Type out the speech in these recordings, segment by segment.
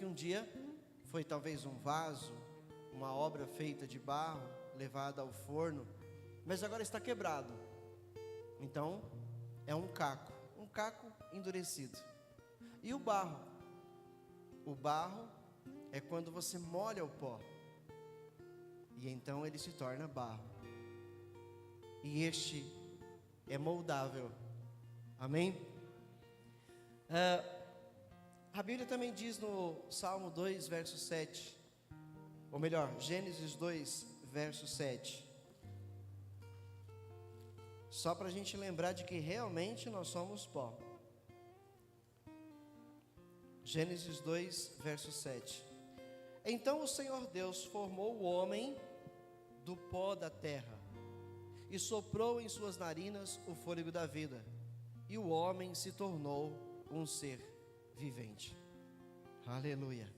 um dia foi talvez um vaso, uma obra feita de barro, levada ao forno, mas agora está quebrado. Então é um caco endurecido. E o barro? O barro é quando você molha o pó, e então ele se torna barro. E este é moldável. Amém? A Bíblia também diz no Salmo 2, verso 7, ou melhor, Gênesis 2, verso 7. Só para a gente lembrar de que realmente nós somos pó. Gênesis 2, verso 7. Então o Senhor Deus formou o homem do pó da terra e soprou em suas narinas o fôlego da vida, e o homem se tornou um ser vivente. Aleluia.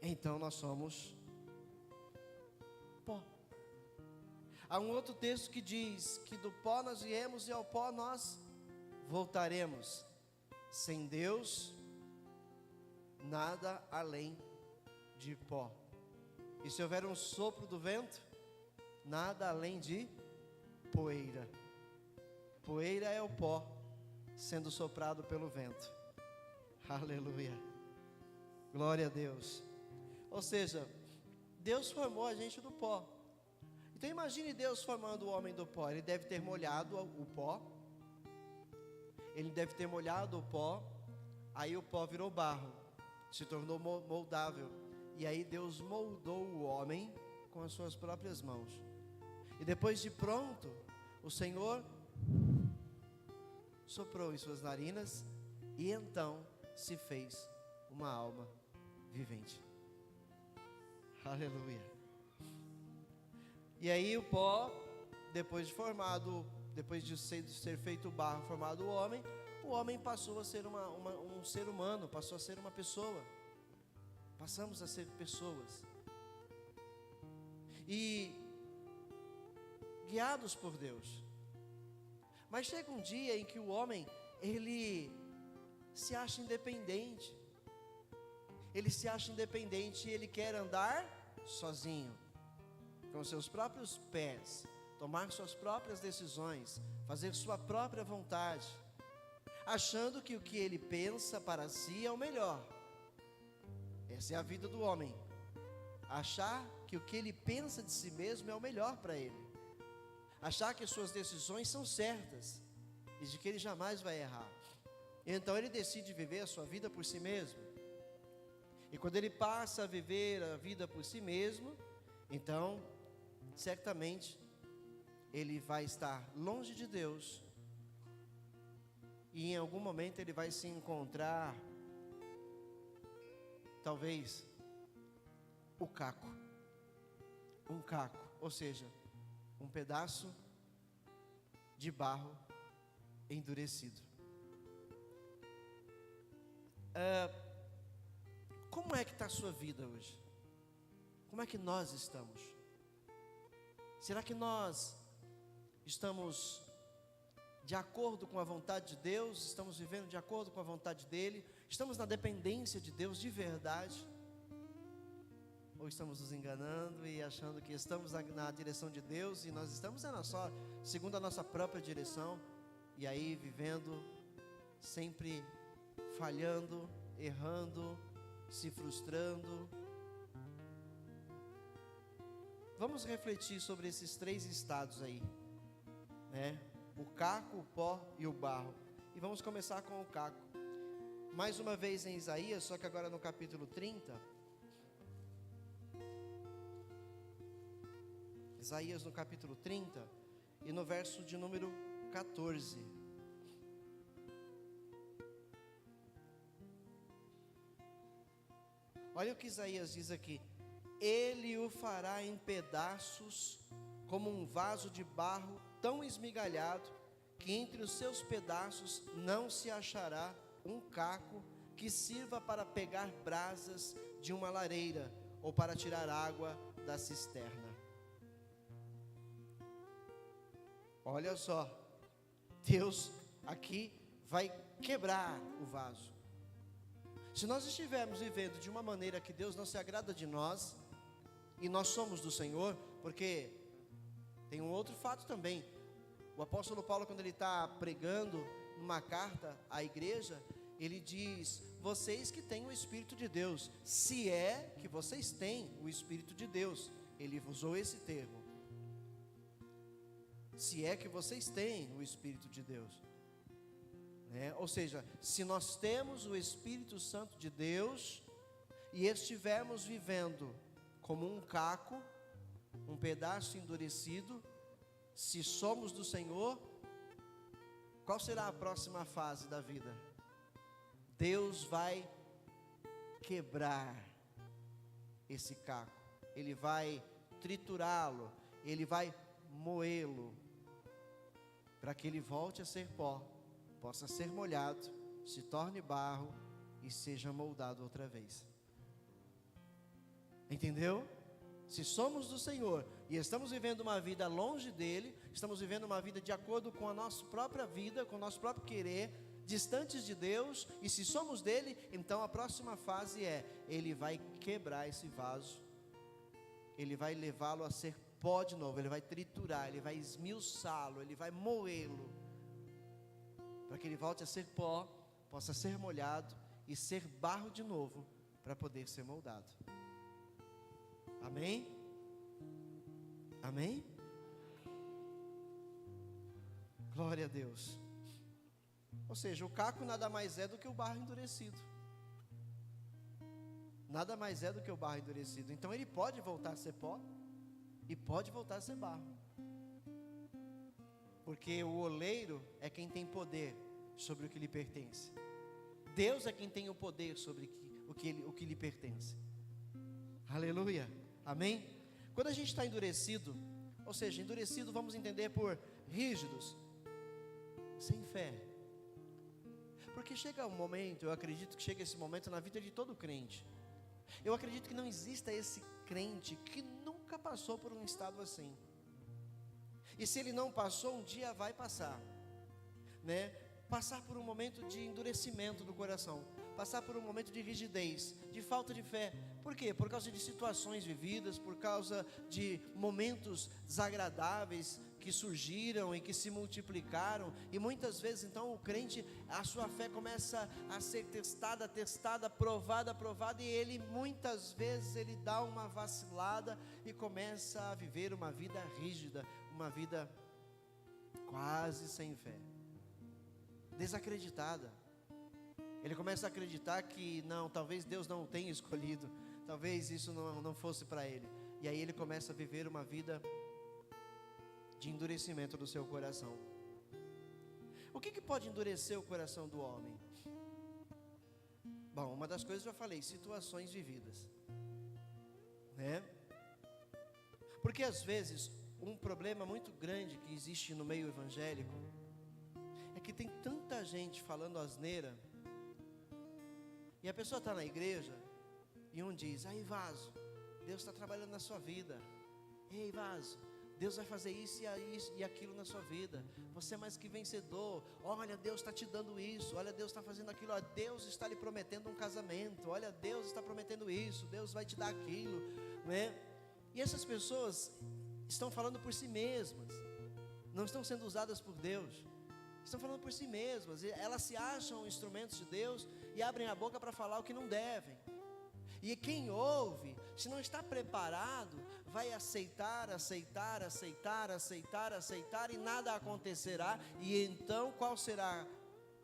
Então nós somos pó. Há um outro texto que diz que do pó nós viemos e ao pó nós voltaremos. Sem Deus, nada além de pó. E se houver um sopro do vento, nada além de poeira. Poeira é o pó sendo soprado pelo vento. Aleluia. Glória a Deus. Ou seja, Deus formou a gente do pó. Então imagine Deus formando o homem do pó. Ele deve ter molhado o pó. Ele deve ter molhado o pó. Aí o pó virou barro, se tornou moldável. E aí Deus moldou o homem com as suas próprias mãos. E depois de pronto, o Senhor soprou em suas narinas, e então se fez uma alma vivente. Aleluia. E aí o pó, depois de ser feito barro, formado o homem passou a ser um ser humano, passou a ser uma pessoa. Passamos a ser pessoas. E guiados por Deus. Mas chega um dia em que o homem, ele se acha independente. Ele se acha independente e ele quer andar sozinho, com seus próprios pés, tomar suas próprias decisões, fazer sua própria vontade, achando que o que ele pensa para si é o melhor. Essa é a vida do homem. Achar que o que ele pensa de si mesmo é o melhor para ele. Achar que as suas decisões são certas e de que ele jamais vai errar. Então ele decide viver a sua vida por si mesmo. E quando ele passa a viver a vida por si mesmo, então certamente ele vai estar longe de Deus. E em algum momento ele vai se encontrar, talvez, um caco, ou seja, um pedaço de barro endurecido. Como é que está a sua vida hoje? Como é que nós estamos? Será que nós estamos de acordo com a vontade de Deus? Estamos vivendo de acordo com a vontade dEle? Estamos na dependência de Deus de verdade? Ou estamos nos enganando e achando que estamos na direção de Deus e nós estamos segundo a nossa própria direção, e aí vivendo sempre falhando, errando, se frustrando? Vamos refletir sobre esses três estados aí, né? O caco, o pó e o barro. E vamos começar com o caco. Mais uma vez em Isaías, só que agora no capítulo 30. Isaías no capítulo 30 e no verso de número 14. Olha o que Isaías diz aqui: ele o fará em pedaços, como um vaso de barro tão esmigalhado, que entre os seus pedaços não se achará um caco que sirva para pegar brasas de uma lareira, ou para tirar água da cisterna. Olha só, Deus aqui vai quebrar o vaso. Se nós estivermos vivendo de uma maneira que Deus não se agrada de nós, e nós somos do Senhor, porque tem um outro fato também. O apóstolo Paulo, quando ele está pregando numa carta à igreja, ele diz: vocês que têm o Espírito de Deus, se é que vocês têm o Espírito de Deus. Ele usou esse termo, se é que vocês têm o Espírito de Deus, ou seja, se nós temos o Espírito Santo de Deus, e estivermos vivendo como um caco, um pedaço endurecido, se somos do Senhor, qual será a próxima fase da vida? Deus vai quebrar esse caco, Ele vai triturá-lo, Ele vai moê-lo, para que ele volte a ser pó, possa ser molhado, se torne barro e seja moldado outra vez. Entendeu? Se somos do Senhor e estamos vivendo uma vida longe dEle, estamos vivendo uma vida de acordo com a nossa própria vida, com o nosso próprio querer, distantes de Deus, e se somos dEle, então a próxima fase Ele vai quebrar esse vaso, Ele vai levá-lo a ser pó de novo, Ele vai triturar, Ele vai esmiuçá-lo, Ele vai moê-lo, para que ele volte a ser pó, possa ser molhado e ser barro de novo, para poder ser moldado. Amém? Amém? Glória a Deus. Ou seja, o caco nada mais é do que o barro endurecido. Nada mais é do que o barro endurecido. Então ele pode voltar a ser pó e pode voltar a ser barro. Porque o oleiro é quem tem poder sobre o que lhe pertence. Deus é quem tem o poder sobre o que lhe pertence. Aleluia. Amém? Quando a gente está endurecido, ou seja, endurecido vamos entender por rígidos, sem fé. Porque chega um momento, eu acredito que chega esse momento na vida de todo crente. Eu acredito que não exista esse crente que nunca passou por um estado assim. E se ele não passou, um dia vai passar, Passar por um momento de endurecimento do coração, passar por um momento de rigidez, de falta de fé. Por quê? Por causa de situações vividas, por causa de momentos desagradáveis que surgiram e que se multiplicaram, e muitas vezes então o crente, a sua fé começa a ser testada, provada, e ele muitas vezes ele dá uma vacilada e começa a viver uma vida rígida, uma vida quase sem fé, desacreditada. Ele começa a acreditar que não, talvez Deus não o tenha escolhido, talvez isso não fosse para ele, e aí ele começa a viver uma vida de endurecimento do seu coração. O que pode endurecer o coração do homem? Bom, uma das coisas eu já falei, situações vividas, Porque às vezes um problema muito grande que existe no meio evangélico é que tem tanta gente falando asneira, e a pessoa está na igreja e um diz: aí vaso, Deus está trabalhando na sua vida. Ei vaso, Deus vai fazer isso e aquilo na sua vida, você é mais que vencedor. Olha, Deus está te dando isso, olha, Deus está fazendo aquilo, olha, Deus está lhe prometendo um casamento, olha, Deus está prometendo isso, Deus vai te dar aquilo, E essas pessoas estão falando por si mesmas, não estão sendo usadas por Deus, estão falando por si mesmas, elas se acham instrumentos de Deus e abrem a boca para falar o que não devem. E quem ouve, se não está preparado, vai aceitar e nada acontecerá. E então qual será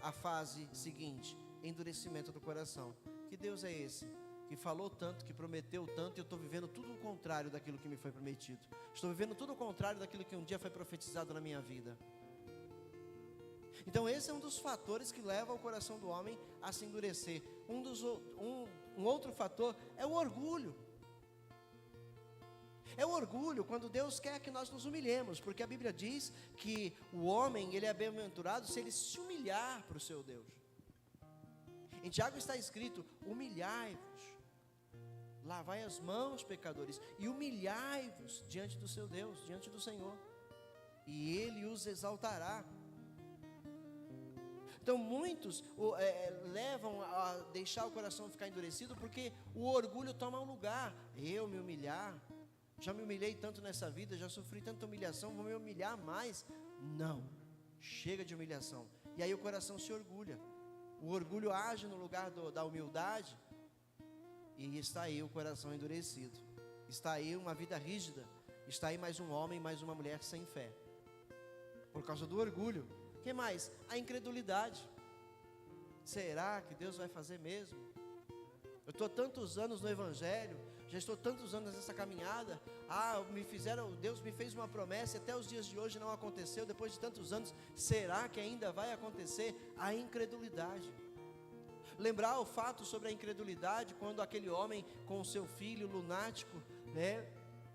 a fase seguinte? Endurecimento do coração. Que Deus é esse? Que falou tanto, que prometeu tanto, e eu estou vivendo tudo o contrário daquilo que me foi prometido. Estou vivendo tudo o contrário daquilo que um dia foi profetizado na minha vida. Então esse é um dos fatores que leva o coração do homem a se endurecer. Um outro fator é o orgulho. É o orgulho quando Deus quer que nós nos humilhemos, porque a Bíblia diz que o homem, ele é bem-aventurado se ele se humilhar para o seu Deus. Em Tiago está escrito: humilhai-vos, lavai as mãos, pecadores, e humilhai-vos diante do seu Deus, diante do Senhor, e Ele os exaltará. Então muitos levam a deixar o coração ficar endurecido, porque o orgulho toma um lugar. Eu me humilhar, já me humilhei tanto nessa vida, já sofri tanta humilhação, vou me humilhar mais? Não, chega de humilhação. E aí o coração se orgulha, o orgulho age no lugar da humildade, e está aí o coração endurecido, está aí uma vida rígida, está aí mais um homem, mais uma mulher sem fé, por causa do orgulho. O que mais? A incredulidade. Será que Deus vai fazer mesmo? Eu estou tantos anos no Evangelho, já estou tantos anos nessa caminhada, Deus me fez uma promessa, e até os dias de hoje não aconteceu, depois de tantos anos, será que ainda vai acontecer? A incredulidade. Lembrar o fato sobre a incredulidade, quando aquele homem com o seu filho lunático,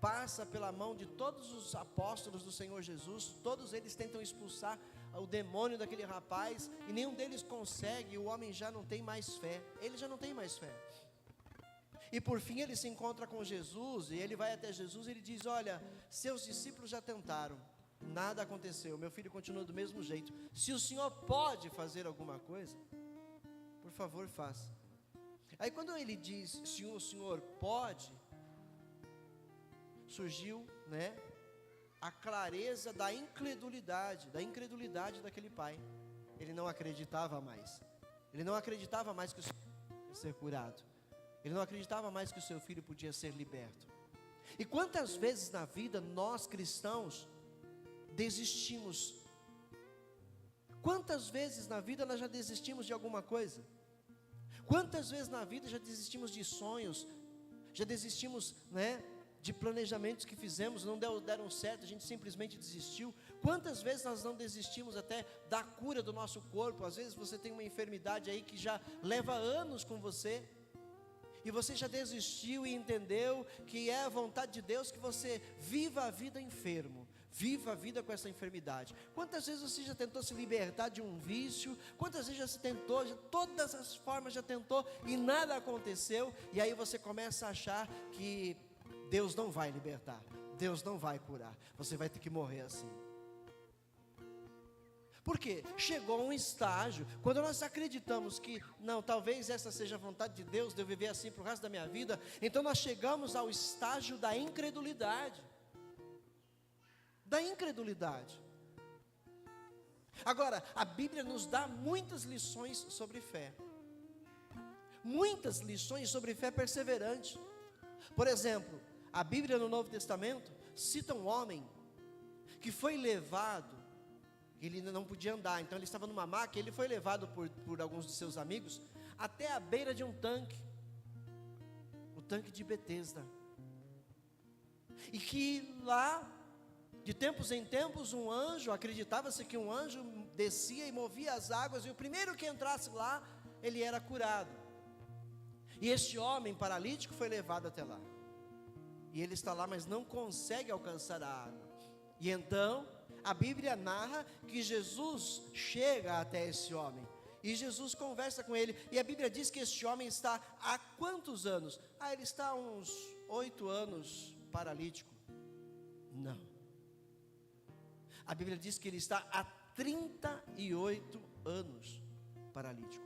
passa pela mão de todos os apóstolos do Senhor Jesus, todos eles tentam expulsar o demônio daquele rapaz, e nenhum deles consegue, e o homem já não tem mais fé, ele já não tem mais fé. E por fim ele se encontra com Jesus, e ele vai até Jesus e ele diz: olha, seus discípulos já tentaram, nada aconteceu, meu filho continua do mesmo jeito, se o Senhor pode fazer alguma coisa, por favor faça. Aí quando ele diz, se o Senhor pode, surgiu, a clareza da incredulidade daquele pai. Ele não acreditava mais, que o seu filho podia ser curado, ele não acreditava mais que o seu filho podia ser liberto. E quantas vezes na vida nós cristãos desistimos? Quantas vezes na vida nós já desistimos de alguma coisa? Quantas vezes na vida já desistimos de sonhos, já desistimos, de planejamentos que fizemos, não deram certo, a gente simplesmente desistiu. Quantas vezes nós não desistimos até da cura do nosso corpo? Às vezes você tem uma enfermidade aí que já leva anos com você, e você já desistiu e entendeu que é a vontade de Deus que você viva a vida enfermo, viva a vida com essa enfermidade. Quantas vezes você já tentou se libertar de um vício? Quantas vezes já se tentou, todas as formas já tentou, e nada aconteceu, e aí você começa a achar que Deus não vai libertar, Deus não vai curar, você vai ter que morrer assim. Por quê? Chegou um estágio, quando nós acreditamos que, não, talvez essa seja a vontade de Deus, de eu viver assim para o resto da minha vida, então nós chegamos ao estágio da incredulidade. Agora, a Bíblia nos dá muitas lições sobre fé, muitas lições sobre fé perseverante. Por exemplo, a Bíblia no Novo Testamento cita um homem que foi levado, ele não podia andar, então ele estava numa maca, ele foi levado por alguns de seus amigos até a beira de um tanque, o tanque de Betesda, e que lá, de tempos em tempos, acreditava-se que um anjo descia e movia as águas, e o primeiro que entrasse lá, ele era curado. E este homem paralítico foi levado até lá, e ele está lá, mas não consegue alcançar a água. E então a Bíblia narra que Jesus chega até esse homem, e Jesus conversa com ele, e a Bíblia diz que este homem está há quantos anos? Ele está há uns 8 anos paralítico. Não, a Bíblia diz que ele está há 38 anos paralítico.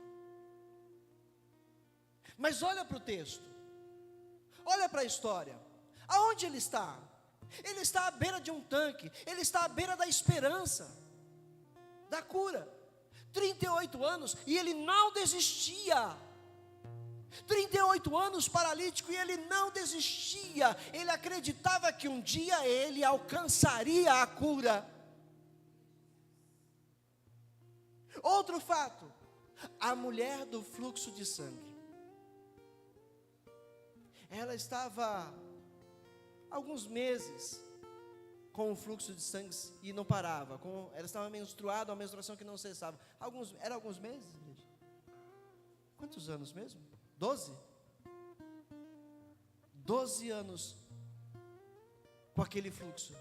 Mas olha para o texto, olha para a história, aonde ele está? Ele está à beira de um tanque, ele está à beira da esperança, da cura, 38 anos, e ele não desistia, 38 anos paralítico, e ele não desistia, ele acreditava que um dia ele alcançaria a cura. Outro fato, a mulher do fluxo de sangue, ela estava alguns meses com o fluxo de sangue e não parava, ela estava menstruada, uma menstruação que não cessava. Era alguns meses, igreja? Quantos anos mesmo? 12? 12 anos com aquele fluxo.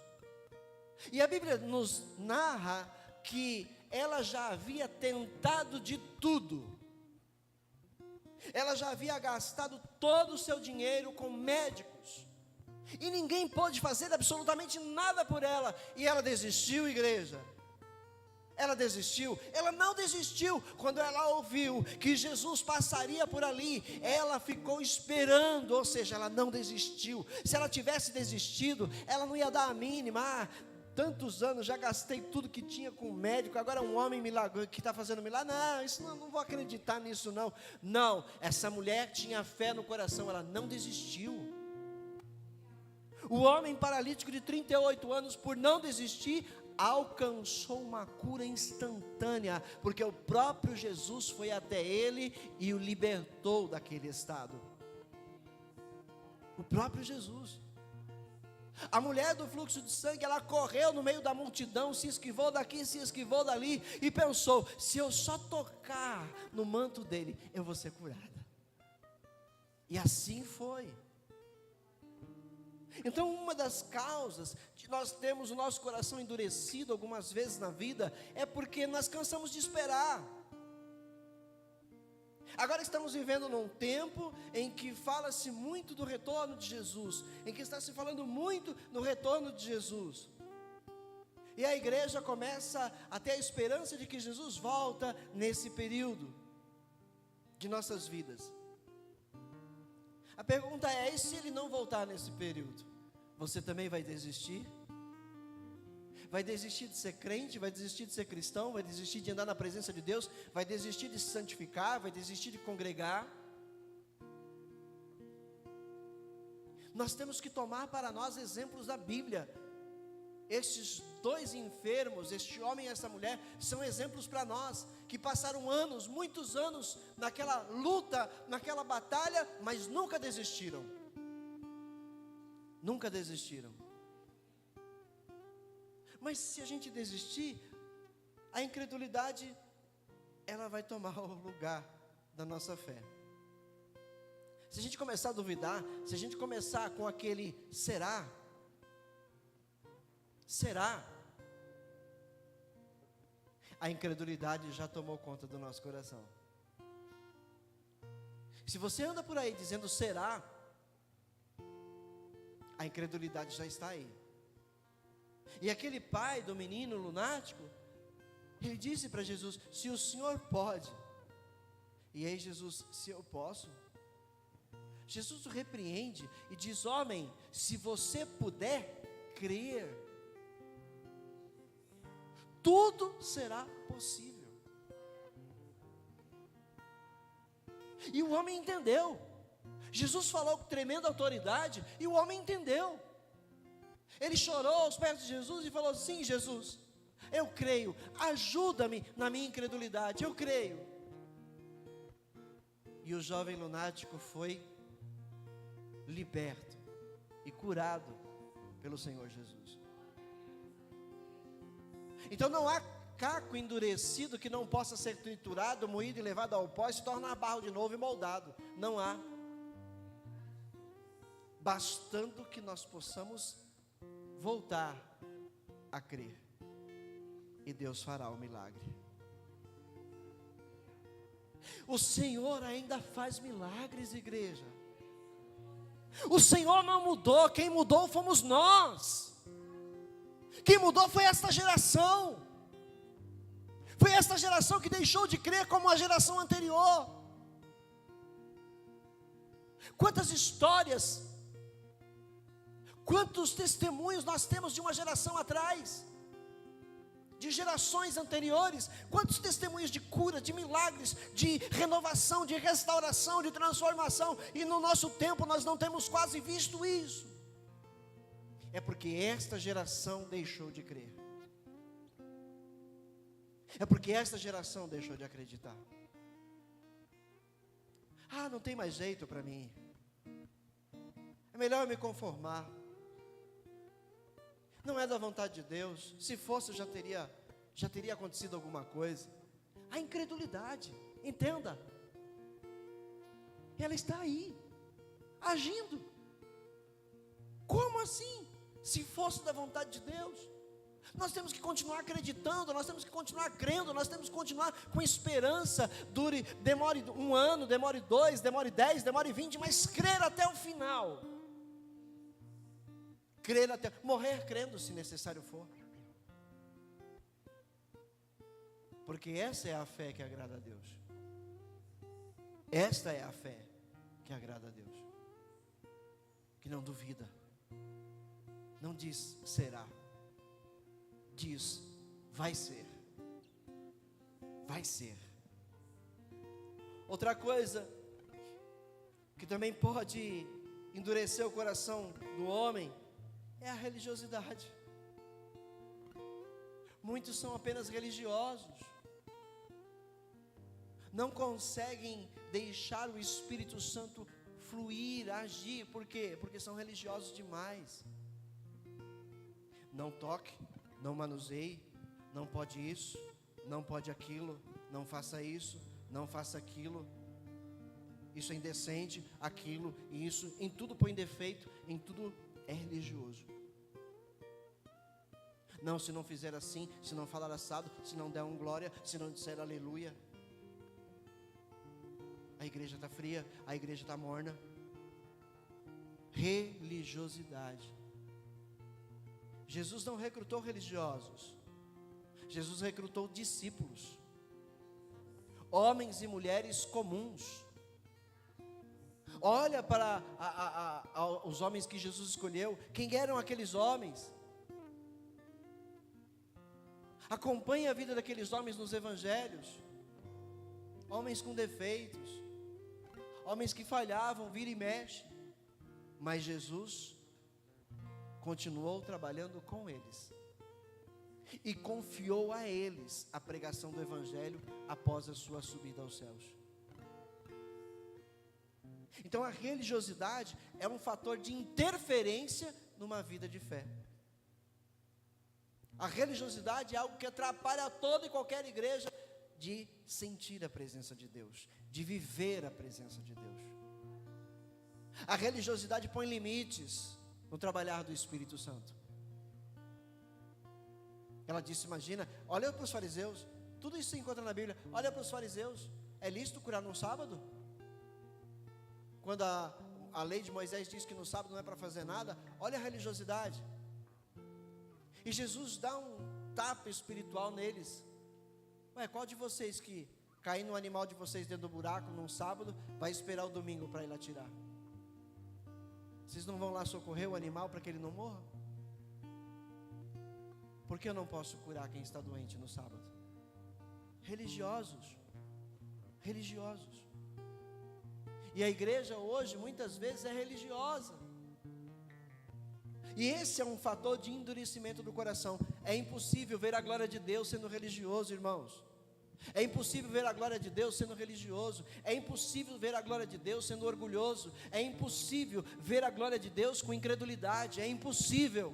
E a Bíblia nos narra que ela já havia tentado de tudo, ela já havia gastado todo o seu dinheiro com médicos, e ninguém pôde fazer absolutamente nada por ela, e ela desistiu, igreja. Ela desistiu? Ela não desistiu. Quando ela ouviu que Jesus passaria por ali, ela ficou esperando, ou seja, ela não desistiu. Se ela tivesse desistido, ela não ia dar a mínima. Tantos anos, já gastei tudo que tinha com o médico, agora um homem milagre, que está fazendo milagre, não, isso não vou acreditar nisso não. Não, essa mulher tinha fé no coração, ela não desistiu. O homem paralítico de 38 anos, por não desistir, alcançou uma cura instantânea, porque o próprio Jesus foi até ele e o libertou daquele estado. O próprio Jesus. A mulher do fluxo de sangue, ela correu no meio da multidão, se esquivou daqui, se esquivou dali, e pensou, se eu só tocar no manto dele, eu vou ser curada. E assim foi. Então, uma das causas de nós termos o nosso coração endurecido algumas vezes na vida, é porque nós cansamos de esperar. Agora estamos vivendo num tempo em que fala-se muito do retorno de Jesus, em que está se falando muito do retorno de Jesus. E a igreja começa a ter a esperança de que Jesus volta nesse período de nossas vidas. A pergunta é, e se ele não voltar nesse período? Você também vai desistir? Vai desistir de ser crente? Vai desistir de ser cristão? Vai desistir de andar na presença de Deus? Vai desistir de se santificar? Vai desistir de congregar? Nós temos que tomar para nós exemplos da Bíblia. Estes dois enfermos, este homem e essa mulher, são exemplos para nós, que passaram anos, muitos anos, naquela luta, naquela batalha, mas nunca desistiram. Nunca desistiram. Mas se a gente desistir, a incredulidade, ela vai tomar o lugar da nossa fé. Se a gente começar a duvidar, se a gente começar com aquele será, a incredulidade já tomou conta do nosso coração. Se você anda por aí dizendo será, a incredulidade já está aí. E aquele pai do menino lunático, ele disse para Jesus, se o Senhor pode. E aí Jesus, se eu posso? Jesus o repreende e diz, homem, se você puder crer, tudo será possível. E o homem entendeu. Jesus falou com tremenda autoridade e o homem entendeu. Ele chorou aos pés de Jesus e falou, sim, Jesus, eu creio, ajuda-me na minha incredulidade, eu creio. E o jovem lunático foi liberto e curado pelo Senhor Jesus. Então não há caco endurecido que não possa ser triturado, moído e levado ao pó e se tornar barro de novo e moldado. Não há. Bastando que nós possamos voltar a crer, e Deus fará o milagre. O Senhor ainda faz milagres, igreja. O Senhor não mudou, quem mudou fomos nós. Quem mudou foi esta geração. Foi esta geração que deixou de crer como a geração anterior. Quantas histórias, quantos testemunhos nós temos de uma geração atrás, de gerações anteriores, quantos testemunhos de cura, de milagres, de renovação, de restauração, de transformação, e no nosso tempo nós não temos quase visto isso. É porque esta geração deixou de crer. É porque esta geração deixou de acreditar. Ah, não tem mais jeito para mim. É melhor eu me conformar. Não é da vontade de Deus. Se fosse, já teria acontecido alguma coisa. A incredulidade, entenda, ela está aí, agindo. Como assim? Se fosse da vontade de Deus. Nós temos que continuar acreditando, nós temos que continuar crendo, nós temos que continuar com esperança. Demore 1 ano, demore 2, demore 10, demore 20, mas crer até o final. Morrer crendo, se necessário for. Porque essa é a fé que agrada a Deus. Esta é a fé que agrada a Deus. Que não duvida. Não diz será. Diz vai ser. Vai ser. Outra coisa que também pode endurecer o coração do homem é a religiosidade. Muitos são apenas religiosos, não conseguem deixar o Espírito Santo fluir, agir. Por quê? Porque são religiosos demais. Não toque, não manuseie, não pode isso, não pode aquilo, não faça isso, não faça aquilo, isso é indecente, aquilo e isso, em tudo põe defeito, em tudo é religioso. Não, se não fizer assim, se não falar assado, se não der glória, se não disser aleluia, a igreja está fria, a igreja está morna. Religiosidade. Jesus não recrutou religiosos, Jesus recrutou discípulos, homens e mulheres comuns. Olha para os homens que Jesus escolheu. Quem eram aqueles homens? Acompanhe a vida daqueles homens nos evangelhos. Homens com defeitos, homens que falhavam, vira e mexe, mas Jesus continuou trabalhando com eles e confiou a eles a pregação do evangelho após a sua subida aos céus. Então a religiosidade é um fator de interferência numa vida de fé. A religiosidade é algo que atrapalha toda e qualquer igreja de sentir a presença de Deus, de viver a presença de Deus. A religiosidade põe limites no trabalhar do Espírito Santo. Ela disse, imagina, olha para os fariseus, tudo isso se encontra na Bíblia. Olha para os fariseus, é lícito curar no sábado? Quando a lei de Moisés diz que no sábado não é para fazer nada, olha a religiosidade. E Jesus dá um tapa espiritual neles. Ué, qual de vocês que cair no animal de vocês dentro do buraco num sábado, vai esperar o domingo para ir lá tirar? Vocês não vão lá socorrer o animal para que ele não morra? Por que eu não posso curar quem está doente no sábado? Religiosos. Religiosos. E a igreja hoje muitas vezes é religiosa. E esse é um fator de endurecimento do coração. É impossível ver a glória de Deus sendo religioso, irmãos. É impossível ver a glória de Deus sendo religioso. É impossível ver a glória de Deus sendo orgulhoso. É impossível ver a glória de Deus com incredulidade. É impossível.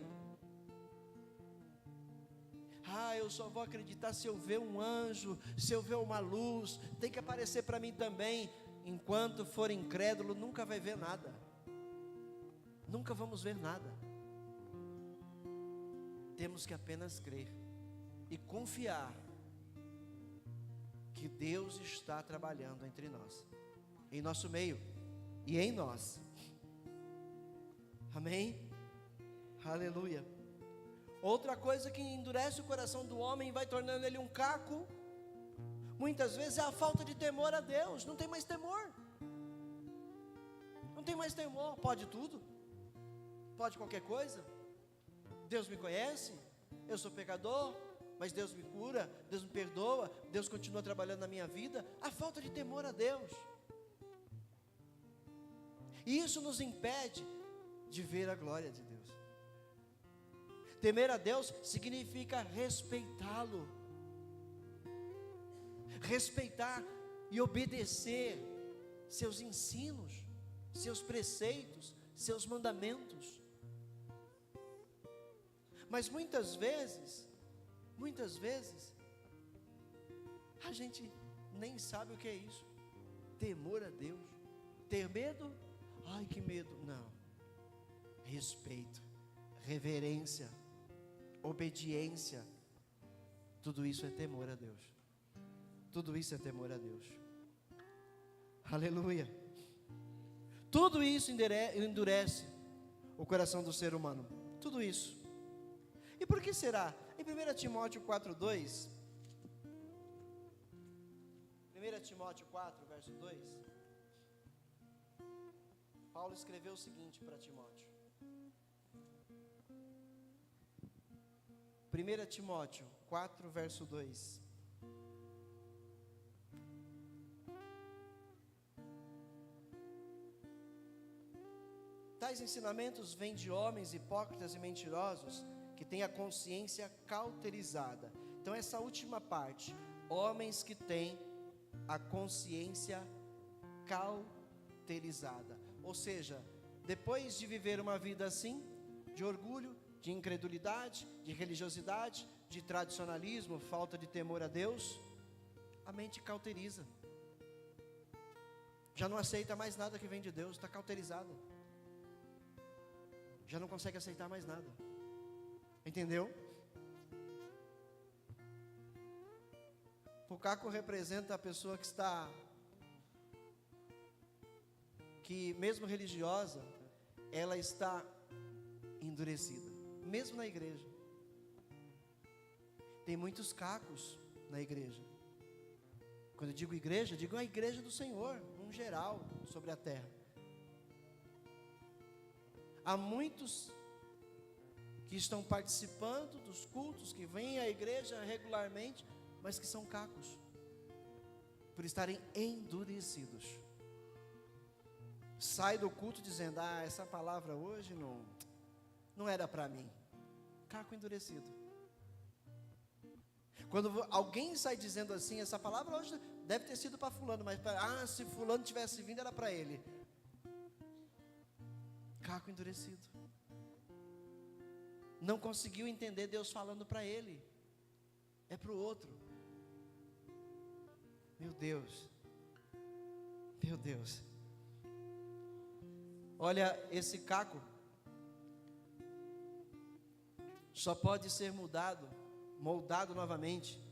Eu só vou acreditar se eu ver um anjo, se eu ver uma luz. Tem que aparecer para mim também. Enquanto for incrédulo, nunca vai ver nada. Nunca vamos ver nada. Temos que apenas crer e confiar que Deus está trabalhando entre nós, em nosso meio e em nós. Amém? Aleluia. Outra coisa que endurece o coração do homem e vai tornando ele um caco, muitas vezes é a falta de temor a Deus. Não tem mais temor. Não tem mais temor. Pode tudo. Pode qualquer coisa. Deus me conhece. Eu sou pecador, mas Deus me cura, Deus me perdoa, Deus continua trabalhando na minha vida. A falta de temor a Deus. E isso nos impede de ver a glória de Deus. Temer a Deus significa respeitá-lo. Respeitar e obedecer seus ensinos, seus preceitos, seus mandamentos. Mas muitas vezes, a gente nem sabe o que é isso. Temor a Deus. Ter medo? Ai, que medo. Não. Respeito, reverência, obediência. Tudo isso é temor a Deus. Tudo isso é temor a Deus. Aleluia. Tudo isso endurece o coração do ser humano. Tudo isso. E por que será? Em 1 Timóteo 4:2, 1 Timóteo 4, verso 2, Paulo escreveu o seguinte para Timóteo. 1 Timóteo 4, verso 2. Tais ensinamentos vêm de homens hipócritas e mentirosos, que têm a consciência cauterizada. Então essa última parte, homens que têm a consciência cauterizada. Ou seja, depois de viver uma vida assim, de orgulho, de incredulidade, de religiosidade, de tradicionalismo, falta de temor a Deus, a mente cauteriza. Já não aceita mais nada que vem de Deus, está cauterizada. Já não consegue aceitar mais nada. Entendeu? O caco representa a pessoa que mesmo religiosa, ela está endurecida, mesmo na igreja. Tem muitos cacos na igreja. Quando eu digo igreja, eu digo a igreja do Senhor, em geral, sobre a terra. Há muitos que estão participando dos cultos, que vêm à igreja regularmente, mas que são cacos, por estarem endurecidos. Sai do culto dizendo, essa palavra hoje não era para mim. Caco endurecido. Quando alguém sai dizendo assim, essa palavra hoje deve ter sido para fulano, mas se fulano tivesse vindo era para ele. Caco endurecido. Não conseguiu entender Deus falando para ele. É para o outro. Meu Deus. Meu Deus. Olha, esse caco só pode ser moldado novamente,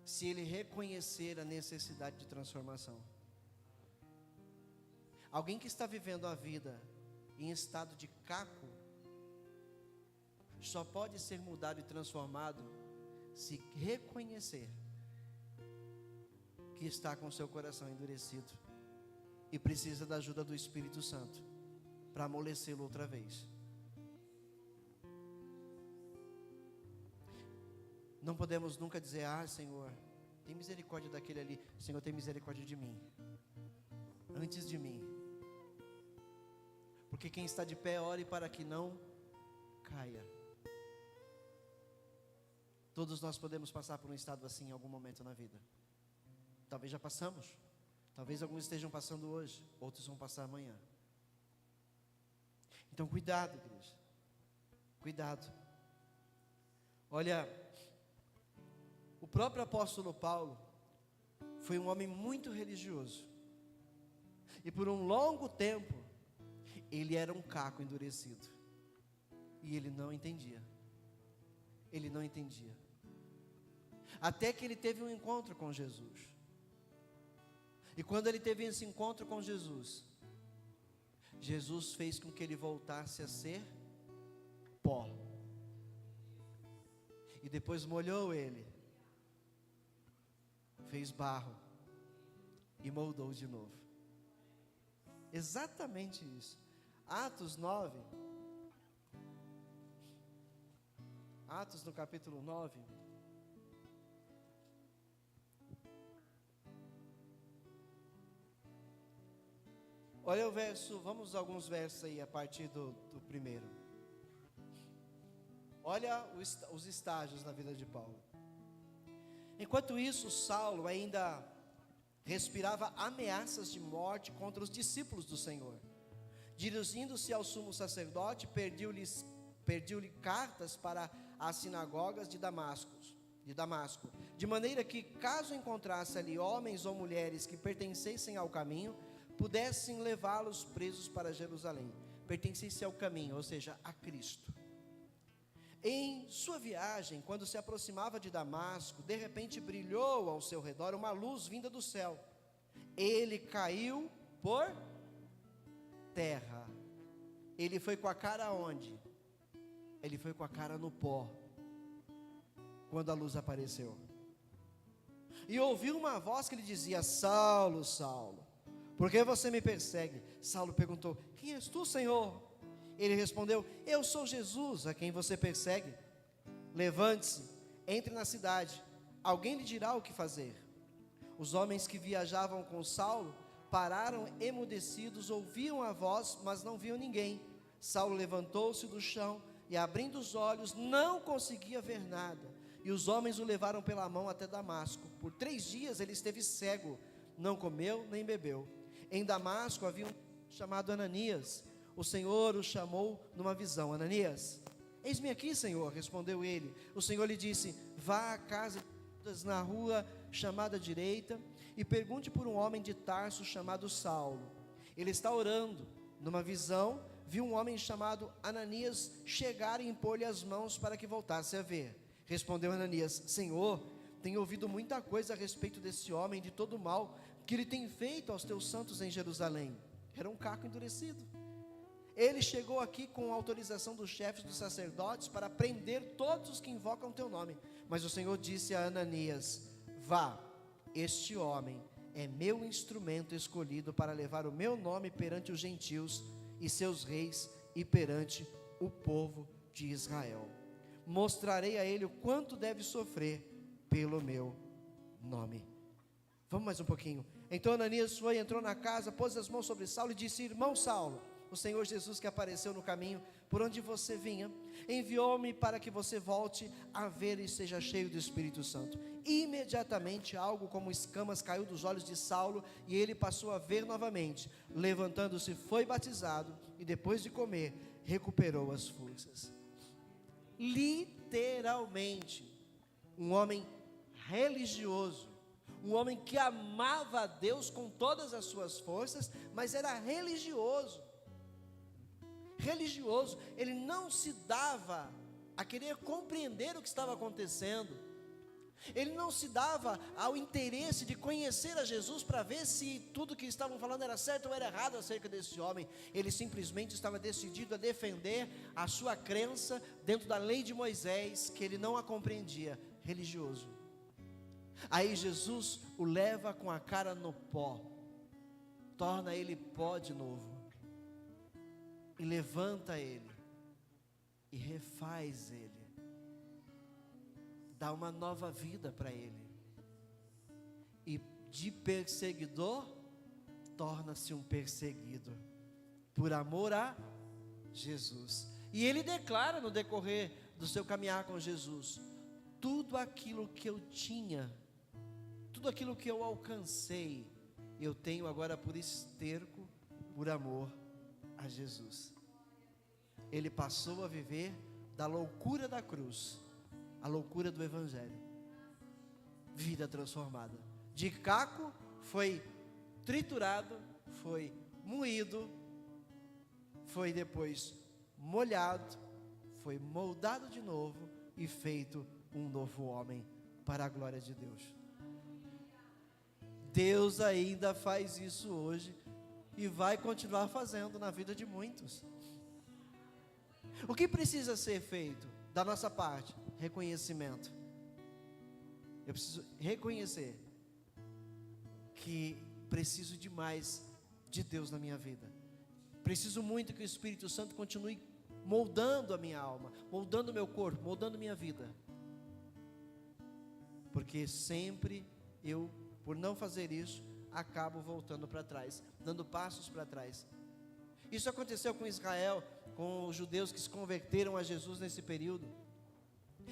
se ele reconhecer a necessidade de transformação. Alguém que está vivendo a vida em estado de caco, só pode ser mudado e transformado, se reconhecer que está com seu coração endurecido, e precisa da ajuda do Espírito Santo, para amolecê-lo outra vez. Não podemos nunca dizer, Senhor, tem misericórdia daquele ali. Senhor, tem misericórdia de mim, antes de mim. Porque quem está de pé, ore para que não caia. Todos nós podemos passar por um estado assim em algum momento na vida. Talvez já passamos. Talvez alguns estejam passando hoje, outros vão passar amanhã. Então cuidado, igreja. Cuidado. Olha, o próprio apóstolo Paulo foi um homem muito religioso. E por um longo tempo, ele era um caco endurecido. E ele não entendia. Ele não entendia. Até que ele teve um encontro com Jesus. E quando ele teve esse encontro com Jesus, Jesus fez com que ele voltasse a ser pó. E depois molhou ele, fez barro e moldou de novo. Exatamente isso. Atos 9, Atos no capítulo 9, olha o verso, vamos alguns versos aí a partir do primeiro. Olha os estágios na vida de Paulo. Enquanto isso, Saulo ainda respirava ameaças de morte contra os discípulos do Senhor. Dirigindo-se ao sumo sacerdote, pediu-lhe cartas para as sinagogas de Damasco, de maneira que, caso encontrasse ali homens ou mulheres que pertencessem ao caminho, pudessem levá-los presos para Jerusalém. Pertencessem ao caminho, ou seja, a Cristo. Em sua viagem, quando se aproximava de Damasco, de repente brilhou ao seu redor uma luz vinda do céu. Ele caiu por terra. Ele foi com a cara aonde? Ele foi com a cara no pó, quando a luz apareceu. e ouviu uma voz que lhe dizia: Saulo, Saulo, por que você me persegue? Saulo perguntou: quem és tu, Senhor? Ele respondeu: eu sou Jesus, a quem você persegue. Levante-se, entre na cidade, alguém lhe dirá o que fazer. Os homens que viajavam com Saulo pararam emudecidos, ouviam a voz, mas não viam ninguém. Saulo levantou-se do chão e, abrindo os olhos, não conseguia ver nada. E os homens o levaram pela mão até Damasco. Por 3 dias ele esteve cego, não comeu nem bebeu. Em Damasco havia um chamado Ananias. O Senhor o chamou numa visão: Ananias. Eis-me aqui, Senhor, respondeu ele. O Senhor lhe disse: vá à casa de Judas, na rua chamada direita, e pergunte por um homem de Tarso chamado Saulo. Ele está orando. Numa visão, viu um homem chamado Ananias chegar e impor-lhe as mãos para que voltasse a ver. Respondeu Ananias: Senhor, tenho ouvido muita coisa a respeito desse homem, de todo o mal que ele tem feito aos teus santos em Jerusalém. Era um caco endurecido. Ele chegou aqui com autorização dos chefes dos sacerdotes para prender todos os que invocam teu nome. Mas o Senhor disse a Ananias: vá, este homem é meu instrumento escolhido para levar o meu nome perante os gentios e seus reis e perante o povo de Israel. Mostrarei a ele o quanto deve sofrer pelo meu nome. Vamos mais um pouquinho. Então Ananias foi, entrou na casa, pôs as mãos sobre Saulo e disse: irmão Saulo, o Senhor Jesus que apareceu no caminho por onde você vinha, enviou-me para que você volte a ver e seja cheio do Espírito Santo. Imediatamente algo como escamas caiu dos olhos de Saulo e ele passou a ver novamente. Levantando-se, foi batizado e depois de comer, recuperou as forças. Literalmente, um homem religioso, um homem que amava a Deus com todas as suas forças, mas era religioso, ele não se dava a querer compreender o que estava acontecendo, ele não se dava ao interesse de conhecer a Jesus para ver se tudo que estavam falando era certo ou era errado acerca desse homem. Ele simplesmente estava decidido a defender a sua crença dentro da lei de Moisés, que ele não a compreendia. Religioso. Aí Jesus o leva com a cara no pó, torna ele pó de novo, e levanta ele, e refaz ele, dá uma nova vida para ele, e de perseguidor, torna-se um perseguido, por amor a Jesus. E ele declara no decorrer do seu caminhar com Jesus: tudo aquilo que eu tinha, tudo aquilo que eu alcancei, eu tenho agora por esterco, por amor a Jesus. Ele passou a viver da loucura da cruz, a loucura do Evangelho. Vida transformada. De caco foi triturado, foi moído, foi depois molhado, foi moldado de novo e feito um novo homem para a glória de Deus. Deus ainda faz isso hoje e vai continuar fazendo na vida de muitos. O que precisa ser feito da nossa parte? Reconhecimento. Eu preciso reconhecer que preciso demais de Deus na minha vida. Preciso muito que o Espírito Santo continue moldando a minha alma, moldando o meu corpo, moldando minha vida. Porque sempre eu, por não fazer isso, acabo voltando para trás, dando passos para trás. Isso aconteceu com Israel, com os judeus que se converteram a Jesus nesse período.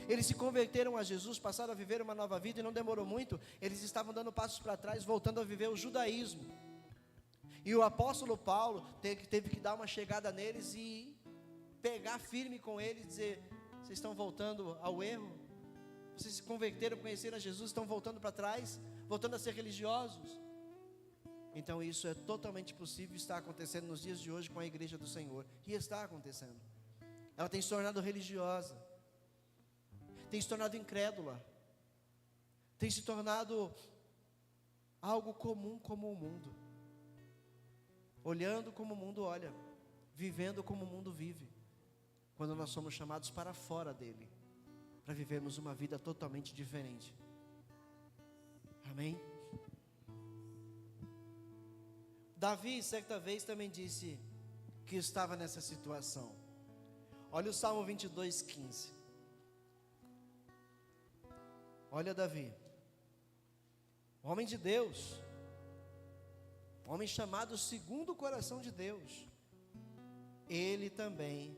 Eles se converteram a Jesus, passaram a viver uma nova vida e não demorou muito, eles estavam dando passos para trás, voltando a viver o judaísmo. E o apóstolo Paulo teve que dar uma chegada neles e pegar firme com eles e dizer: vocês estão voltando ao erro? Vocês se converteram, conheceram a Jesus, estão voltando para trás, voltando a ser religiosos? Então isso é totalmente possível, está acontecendo nos dias de hoje com a igreja do Senhor, e está acontecendo. Ela tem se tornado religiosa, tem se tornado incrédula, tem se tornado algo comum como o mundo, olhando como o mundo olha, vivendo como o mundo vive, quando nós somos chamados para fora dele, para vivermos uma vida totalmente diferente. Amém? Davi, certa vez, também disse que estava nessa situação. Olha o Salmo 22:15. Olha Davi, homem de Deus, homem chamado segundo o coração de Deus. Ele também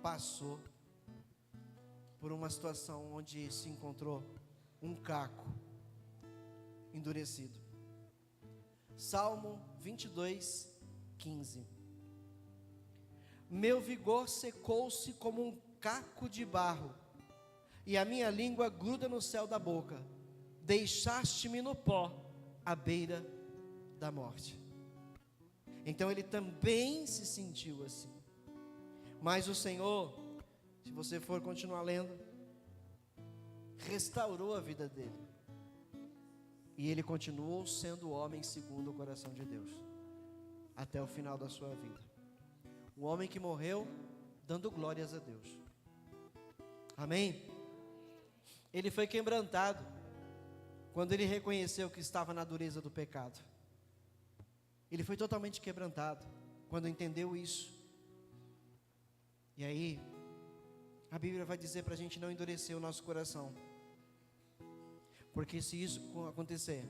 passou por uma situação onde se encontrou um caco endurecido. Salmo 22:15. Meu vigor secou-se como um caco de barro, e a minha língua gruda no céu da boca. Deixaste-me no pó, à beira da morte. Então ele também se sentiu assim. Mas o Senhor, se você for continuar lendo, restaurou a vida dele. E ele continuou sendo homem segundo o coração de Deus, até o final da sua vida. Um homem que morreu dando glórias a Deus. Amém? Ele foi quebrantado quando ele reconheceu que estava na dureza do pecado. Ele foi totalmente quebrantado quando entendeu isso. E aí, a Bíblia vai dizer para a gente não endurecer o nosso coração, porque se isso acontecer,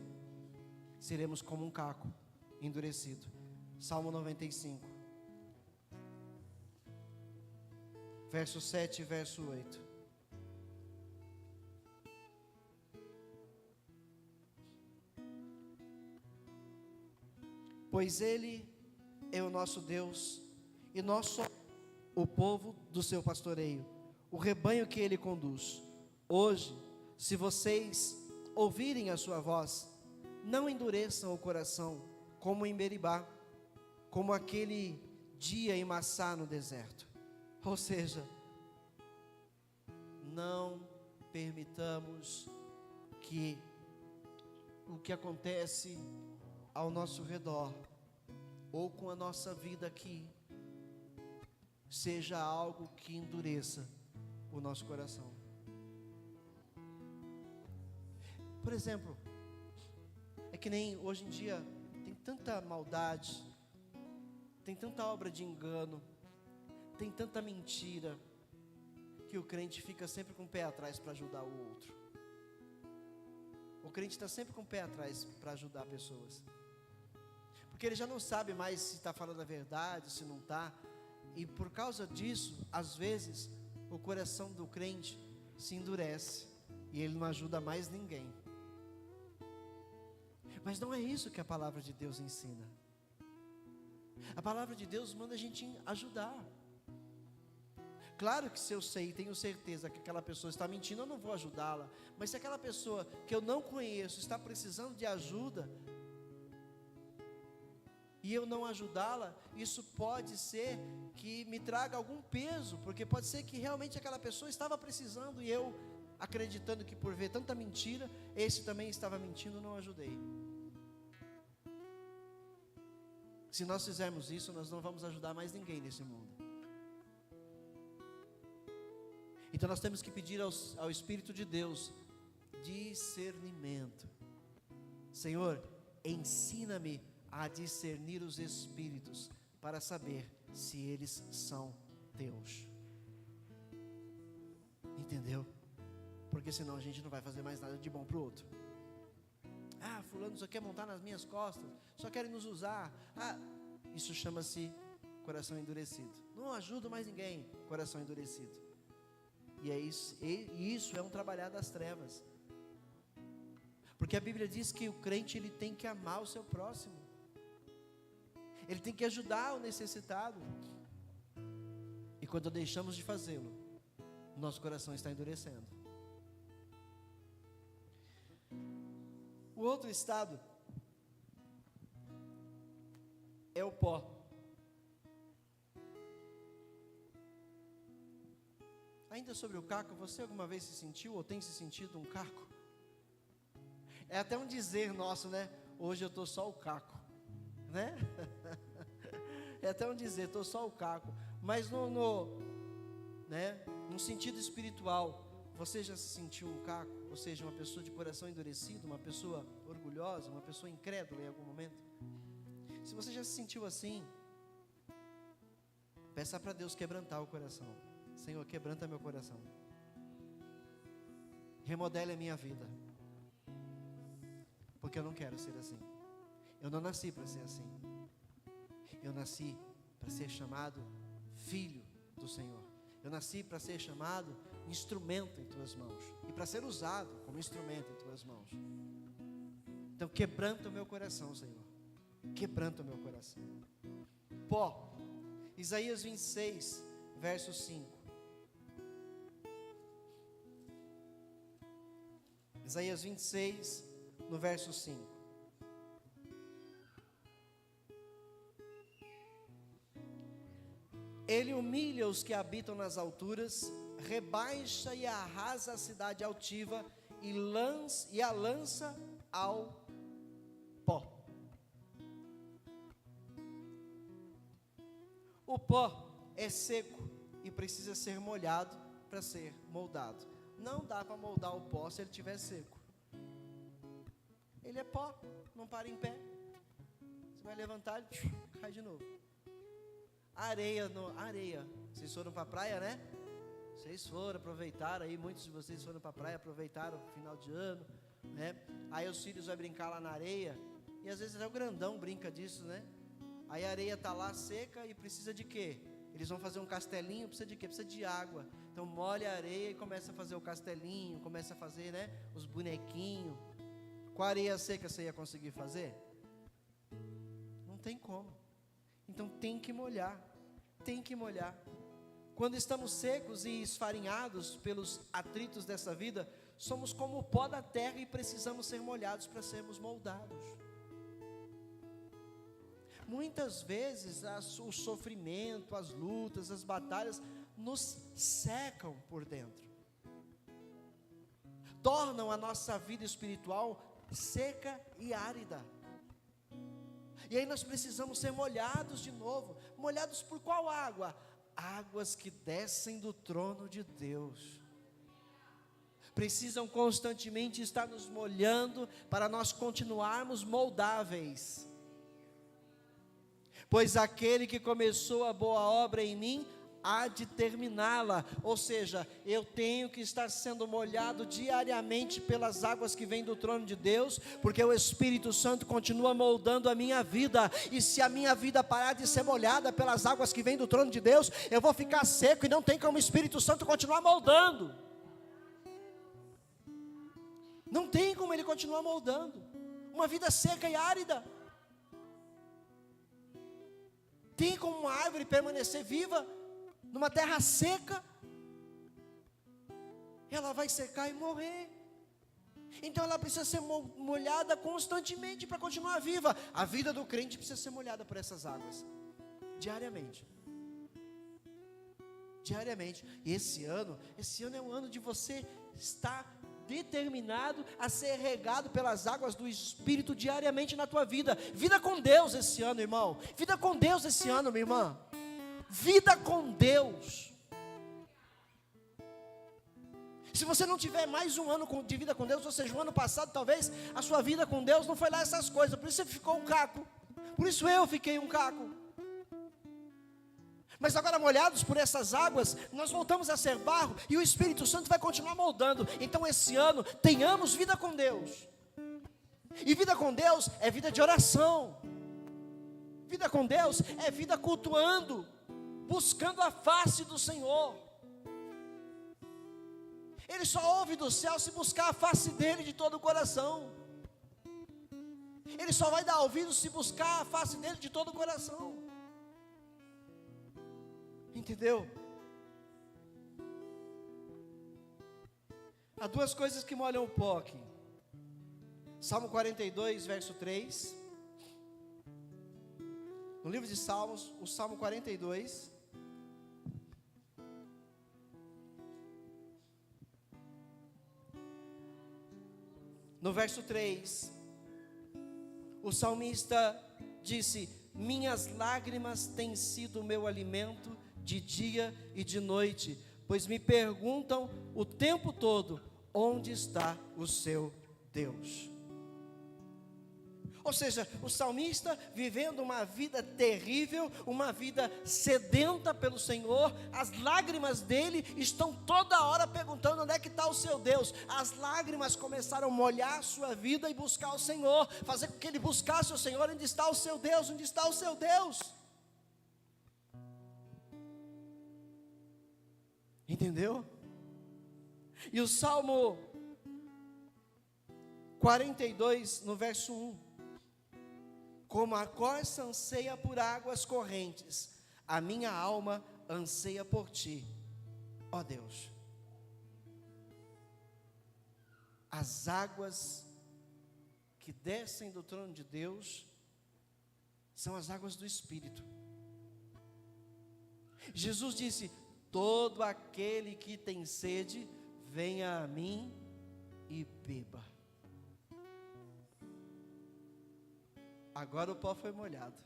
seremos como um caco endurecido. Salmo 95, verso 7 e verso 8. Pois Ele é o nosso Deus, e nós somos o povo do seu pastoreio, o rebanho que Ele conduz. Hoje, se vocês ouvirem a sua voz, não endureçam o coração, como em Meribá, como aquele dia em Massá no deserto. Ou seja, não permitamos que o que acontece ao nosso redor, ou com a nossa vida aqui, seja algo que endureça o nosso coração. Por exemplo, é que nem hoje em dia tem tanta maldade, tem tanta obra de engano, tem tanta mentira, que o crente fica sempre com o pé atrás para ajudar o outro. O crente está sempre com o pé atrás para ajudar pessoas, porque ele já não sabe mais se está falando a verdade, se não está. E por causa disso, às vezes, o coração do crente se endurece, e ele não ajuda mais ninguém. Mas não é isso que a palavra de Deus ensina. A palavra de Deus manda a gente ajudar. Claro que se eu sei, tenho certeza que aquela pessoa está mentindo, eu não vou ajudá-la. Mas se aquela pessoa que eu não conheço está precisando de ajuda, e eu não ajudá-la, isso pode ser que me traga algum peso, porque pode ser que realmente aquela pessoa estava precisando, e eu, acreditando que por ver tanta mentira, esse também estava mentindo, não ajudei. Se nós fizermos isso, nós não vamos ajudar mais ninguém nesse mundo. Então nós temos que pedir ao Espírito de Deus discernimento. Senhor, ensina-me a discernir os espíritos, para saber se eles são teus. Entendeu? Porque senão a gente não vai fazer mais nada de bom para o outro. Ah, fulano só quer montar nas minhas costas, só querem nos usar. Ah, isso chama-se coração endurecido. Não ajudo mais ninguém, coração endurecido. E é isso é um trabalhar das trevas. Porque a Bíblia diz que o crente, ele tem que amar o seu próximo. Ele tem que ajudar o necessitado. E quando deixamos de fazê-lo, nosso coração está endurecendo. O outro estado é o pó. Ainda sobre o caco, você alguma vez se sentiu ou tem se sentido um caco? É até um dizer nosso, né? Hoje eu estou só o caco, né? É até um dizer, estou só o caco. Mas no sentido espiritual, você já se sentiu um caco? ou seja, uma pessoa de coração endurecido, uma pessoa orgulhosa, uma pessoa incrédula em algum momento? Se você já se sentiu assim, peça para Deus quebrantar o coração. Senhor, quebranta meu coração, remodele a minha vida, porque eu não quero ser assim. Eu não nasci para ser assim. Eu nasci para ser chamado filho do Senhor. Eu nasci para ser chamado instrumento em tuas mãos, e para ser usado como instrumento em tuas mãos. Então quebranta o meu coração, Senhor, quebranta o meu coração. Pó, Isaías 26, verso 5. Isaías 26, no verso 5. Ele humilha os que habitam nas alturas, rebaixa e arrasa a cidade altiva e a lança ao pó. O pó é seco e precisa ser molhado para ser moldado. Não dá para moldar o pó se ele estiver seco. Ele é pó, não para em pé. Você vai levantar, ele cai de novo. Areia, vocês foram para a praia, né? Vocês foram, aproveitaram aí, muitos de vocês foram para a praia, aproveitaram o final de ano, né? Aí os filhos vão brincar lá na areia, e às vezes até o grandão brinca disso, né? Aí a areia está lá seca e precisa de quê? Eles vão fazer um castelinho, precisa de quê? Precisa de água. Então molha a areia e começa a fazer o castelinho, começa a fazer, né, os bonequinhos. Com a areia seca você ia conseguir fazer? Não tem como. Então tem que molhar, tem que molhar. Quando estamos secos e esfarinhados pelos atritos dessa vida, somos como o pó da terra e precisamos ser molhados para sermos moldados. Muitas vezes o sofrimento, as lutas, as batalhas nos secam por dentro, tornam a nossa vida espiritual seca e árida. E aí nós precisamos ser molhados de novo. Molhados por qual água? Águas que descem do trono de Deus. Precisam constantemente estar nos molhando para nós continuarmos moldáveis. Pois aquele que começou a boa obra em mim, há de terminá-la. Ou seja, eu tenho que estar sendo molhado diariamente pelas águas que vêm do trono de Deus, porque o Espírito Santo continua moldando a minha vida. E se a minha vida parar de ser molhada pelas águas que vêm do trono de Deus, eu vou ficar seco e não tem como o Espírito Santo continuar moldando. Não tem como ele continuar moldando uma vida seca e árida. Tem como uma árvore permanecer viva numa terra seca? Ela vai secar e morrer. Então ela precisa ser molhada constantemente para continuar viva. A vida do crente precisa ser molhada por essas águas, diariamente. Diariamente. E esse ano é um ano de você estar determinado a ser regado pelas águas do Espírito diariamente na tua vida. Vida com Deus esse ano, irmão. Vida com Deus esse ano, minha irmã. Vida com Deus. Se você não tiver mais um ano de vida com Deus, ou seja, o ano passado talvez a sua vida com Deus não foi lá essas coisas, por isso você ficou um caco, por isso eu fiquei um caco. Mas agora, molhados por essas águas, nós voltamos a ser barro, e o Espírito Santo vai continuar moldando. Então esse ano, tenhamos vida com Deus. E vida com Deus é vida de oração. Vida com Deus é vida cultuando, buscando a face do Senhor. Ele só ouve do céu se buscar a face dele de todo o coração. Ele só vai dar ouvido se buscar a face dele de todo o coração. Entendeu? Há duas coisas que molham o pó aqui. Salmo 42, verso 3. No livro de Salmos, o Salmo 42. No verso 3, o salmista disse: minhas lágrimas têm sido o meu alimento de dia e de noite, pois me perguntam o tempo todo: onde está o seu Deus? Ou seja, o salmista vivendo uma vida terrível, uma vida sedenta pelo Senhor, as lágrimas dele estão toda hora perguntando onde é que está o seu Deus. As lágrimas começaram a molhar a sua vida e buscar o Senhor, fazer com que ele buscasse o Senhor. Onde está o seu Deus? Onde está o seu Deus? Entendeu? E o Salmo 42, no verso 1. Como a corça anseia por águas correntes, a minha alma anseia por ti, ó Deus. As águas que descem do trono de Deus são as águas do Espírito. Jesus disse: todo aquele que tem sede, venha a mim e beba. Agora o pó foi molhado.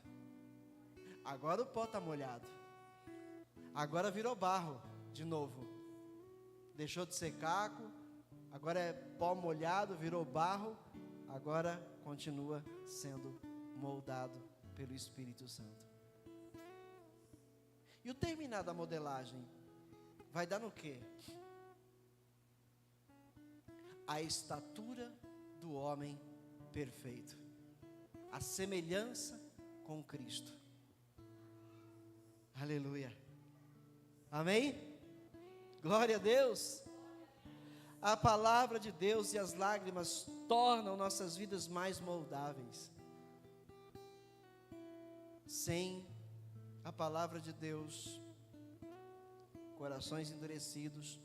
Agora o pó está molhado. Agora virou barro de novo. Deixou de ser caco. Agora é pó molhado, virou barro. Agora continua sendo moldado pelo Espírito Santo. E o terminar da modelagem vai dar no quê? A estatura do homem perfeito. A semelhança com Cristo. Aleluia. Amém? Glória a Deus. A palavra de Deus e as lágrimas tornam nossas vidas mais moldáveis. Sem a palavra de Deus, corações endurecidos,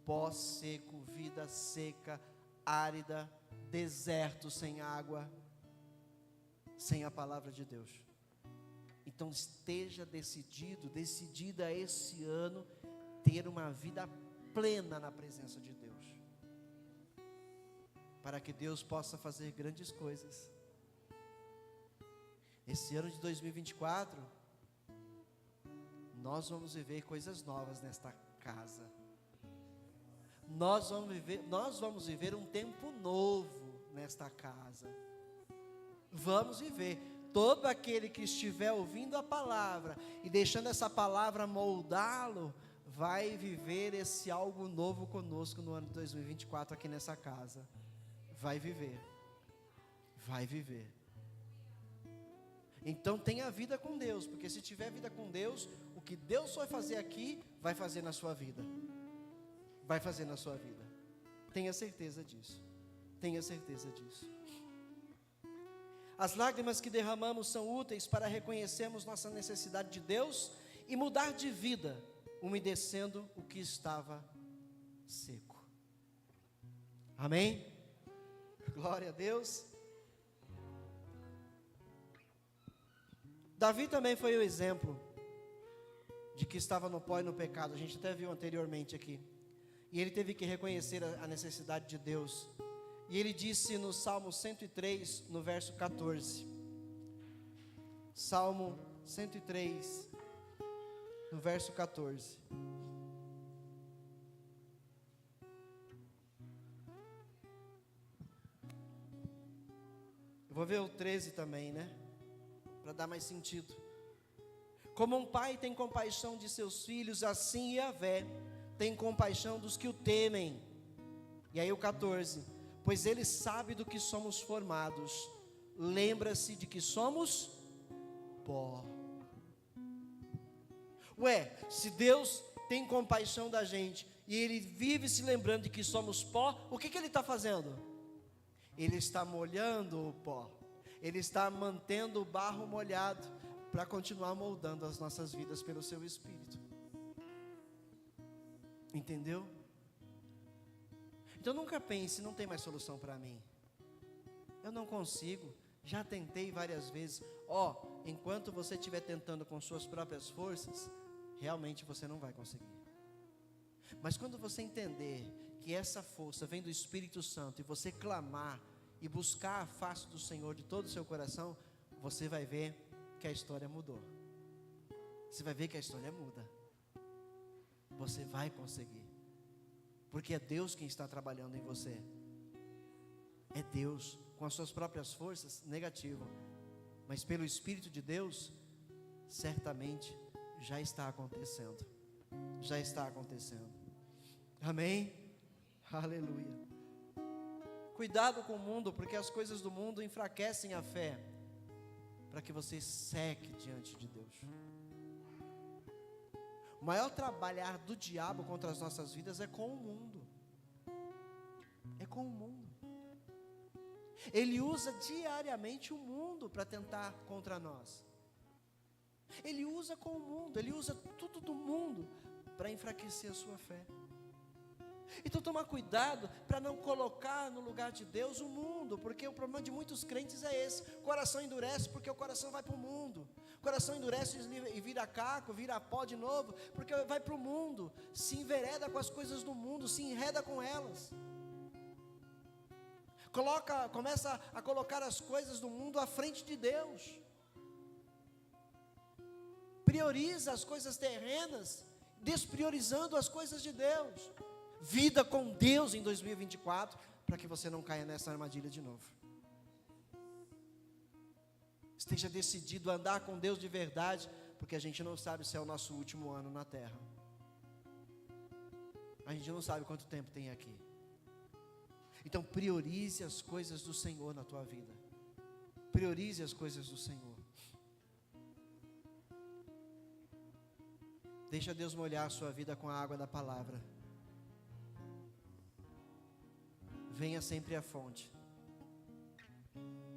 pó seco, vida seca, árida, deserto sem água, sem a palavra de Deus. Então esteja decidida esse ano, ter uma vida plena na presença de Deus, para que Deus possa fazer grandes coisas. Esse ano de 2024, nós vamos viver coisas novas nesta casa. Nós vamos viver um tempo novo nesta casa. Vamos viver. Todo aquele que estiver ouvindo a palavra e deixando essa palavra moldá-lo, vai viver esse algo novo conosco no ano de 2024 aqui nessa casa. Vai viver. Vai viver. Então tenha vida com Deus, porque se tiver vida com Deus, o que Deus vai fazer aqui, vai fazer na sua vida. Vai fazer na sua vida. Tenha certeza disso. Tenha certeza disso. As lágrimas que derramamos são úteis para reconhecermos nossa necessidade de Deus e mudar de vida, umedecendo o que estava seco. Amém? Glória a Deus. Davi também foi o exemplo de que estava no pó e no pecado. A gente até viu anteriormente aqui. E ele teve que reconhecer a necessidade de Deus. E ele disse no Salmo 103, no verso 14. Salmo 103, no verso 14. Eu vou ver o 13 também, né? Para dar mais sentido. Como um pai tem compaixão de seus filhos, assim Yahvé tem compaixão dos que o temem. E aí o 14. Pois ele sabe do que somos formados, lembra-se de que somos pó. Ué, se Deus tem compaixão da gente, e Ele vive se lembrando de que somos pó, o que Ele está fazendo? Ele está molhando o pó, Ele está mantendo o barro molhado, para continuar moldando as nossas vidas pelo Seu Espírito. Entendeu? Então nunca pense, não tem mais solução para mim. Eu não consigo, já tentei várias vezes. Enquanto você estiver tentando com suas próprias forças, realmente você não vai conseguir. Mas quando você entender que essa força vem do Espírito Santo, e você clamar e buscar a face do Senhor de todo o seu coração, você vai ver que a história mudou. Você vai ver que a história muda. Você vai conseguir. porque é Deus quem está trabalhando em você. É Deus, com as suas próprias forças, negativo, mas pelo Espírito de Deus, certamente já está acontecendo. Já está acontecendo. Amém? Aleluia. Cuidado com o mundo, porque as coisas do mundo enfraquecem a fé, para que você seque diante de Deus. O maior trabalhar do diabo contra as nossas vidas é com o mundo. É com o mundo. Ele usa diariamente o mundo para tentar contra nós. Ele usa com o mundo, ele usa tudo do mundo para enfraquecer a sua fé. Então toma cuidado para não colocar no lugar de Deus o mundo, porque o problema de muitos crentes é esse: o coração endurece porque o coração vai para o mundo, o coração endurece e vira caco, vira pó de novo, porque vai para o mundo, se envereda com as coisas do mundo, se enreda com elas, começa a colocar as coisas do mundo à frente de Deus, prioriza as coisas terrenas, despriorizando as coisas de Deus. Vida com Deus em 2024, para que você não caia nessa armadilha de novo. Esteja decidido a andar com Deus de verdade, porque a gente não sabe se é o nosso último ano na terra. A gente não sabe quanto tempo tem aqui. Então priorize as coisas do Senhor na tua vida. Priorize as coisas do Senhor. Deixa Deus molhar a sua vida com a água da palavra. Venha sempre à fonte.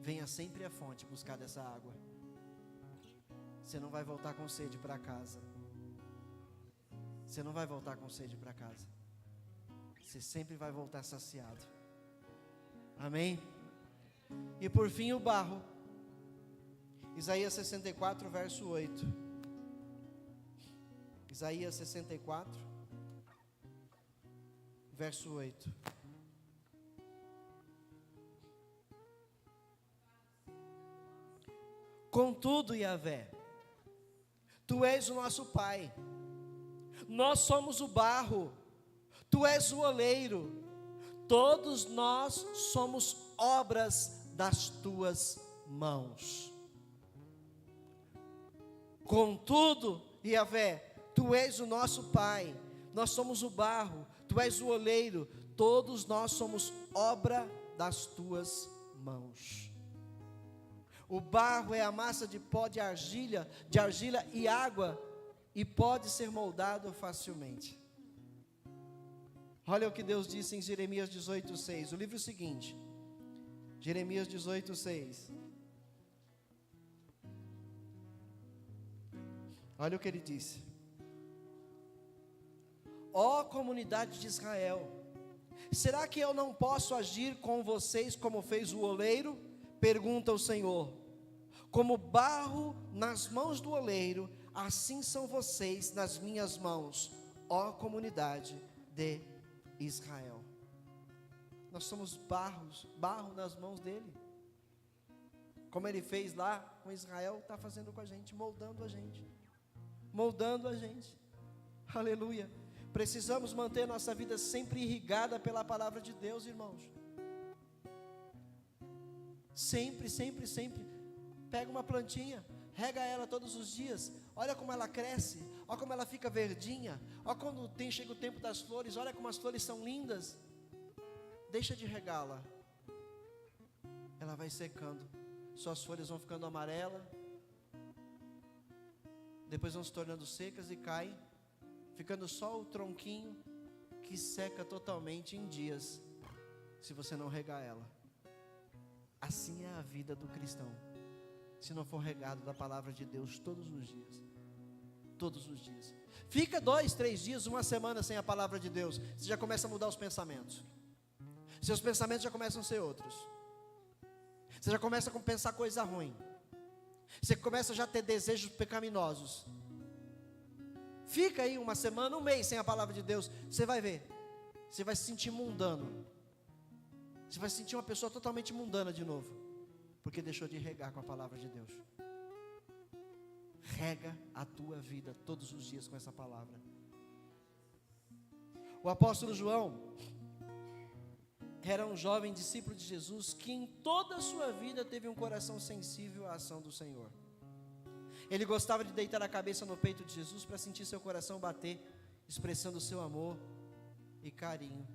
Venha sempre à fonte buscar dessa água. Você não vai voltar com sede para casa. Você não vai voltar com sede para casa. Você sempre vai voltar saciado. Amém? E por fim o barro. Isaías 64, verso 8. Isaías 64, verso 8. Contudo, Yahvé, Tu és o nosso Pai, nós somos o barro, Tu és o oleiro, todos nós somos obras das Tuas mãos. Contudo, Yahvé, Tu és o nosso Pai, nós somos o barro, Tu és o oleiro, todos nós somos obra das Tuas mãos. O barro é a massa de pó de argila e água, e pode ser moldado facilmente. Olha o que Deus disse em Jeremias 18:6, o livro seguinte, Jeremias 18:6. Olha o que ele disse: ó comunidade de Israel, será que eu não posso agir com vocês como fez o oleiro? Pergunta o Senhor. Como barro nas mãos do oleiro, assim são vocês nas minhas mãos, ó comunidade de Israel. Nós somos barro nas mãos dele. Como ele fez lá com Israel, está fazendo com a gente, moldando a gente. Moldando a gente. Aleluia. Precisamos manter nossa vida sempre irrigada pela palavra de Deus, irmãos. Sempre, sempre, sempre. Pega uma plantinha, rega ela todos os dias, olha como ela cresce, olha como ela fica verdinha, olha quando chega o tempo das flores, olha como as flores são lindas. Deixa de regá-la, ela vai secando, suas folhas vão ficando amarelas, depois vão se tornando secas e caem, ficando só o tronquinho que seca totalmente em dias, se você não regar ela. Assim é a vida do cristão, se não for regado da palavra de Deus todos os dias. Todos os dias. Fica 2, 3 dias, uma semana sem a palavra de Deus, você já começa a mudar os pensamentos. Seus pensamentos já começam a ser outros. Você já começa a pensar coisa ruim. Você começa já a ter desejos pecaminosos. Fica aí uma semana, um mês sem a palavra de Deus, você vai ver. Você vai se sentir mundano. Você vai se sentir uma pessoa totalmente mundana de novo, porque deixou de regar com a palavra de Deus. Rega a tua vida todos os dias com essa palavra. O apóstolo João era um jovem discípulo de Jesus que em toda a sua vida teve um coração sensível à ação do Senhor. Ele gostava de deitar a cabeça no peito de Jesus para sentir seu coração bater, expressando o seu amor e carinho.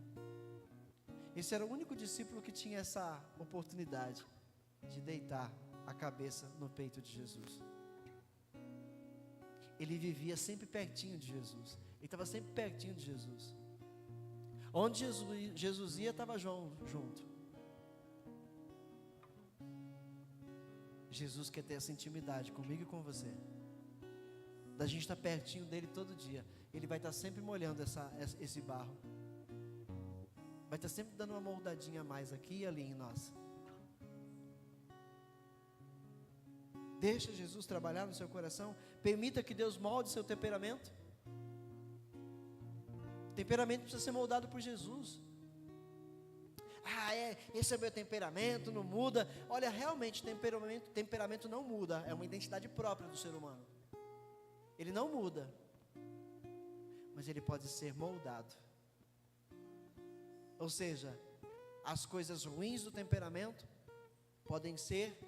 Esse era o único discípulo que tinha essa oportunidade de deitar a cabeça no peito de Jesus. Ele vivia sempre pertinho de Jesus. Ele estava sempre pertinho de Jesus. Onde Jesus ia, estava João junto. Jesus quer ter essa intimidade comigo e com você. Da gente estar pertinho dele todo dia. Ele vai estar sempre molhando esse barro. Vai estar sempre dando uma moldadinha a mais aqui e ali em nós. Deixa Jesus trabalhar no seu coração. Permita que Deus molde seu temperamento. O temperamento precisa ser moldado por Jesus. Esse é o meu temperamento, não muda. Olha, realmente temperamento não muda. É uma identidade própria do ser humano. Ele não muda. Mas ele pode ser moldado. Ou seja, as coisas ruins do temperamento podem ser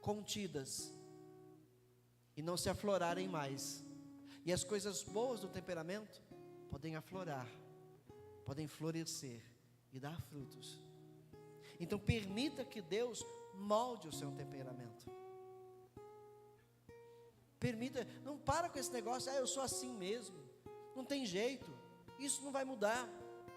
contidas e não se aflorarem mais. E as coisas boas do temperamento podem aflorar, podem florescer e dar frutos. Então permita que Deus molde o seu temperamento. Permita, não para com esse negócio, eu sou assim mesmo, não tem jeito, isso não vai mudar.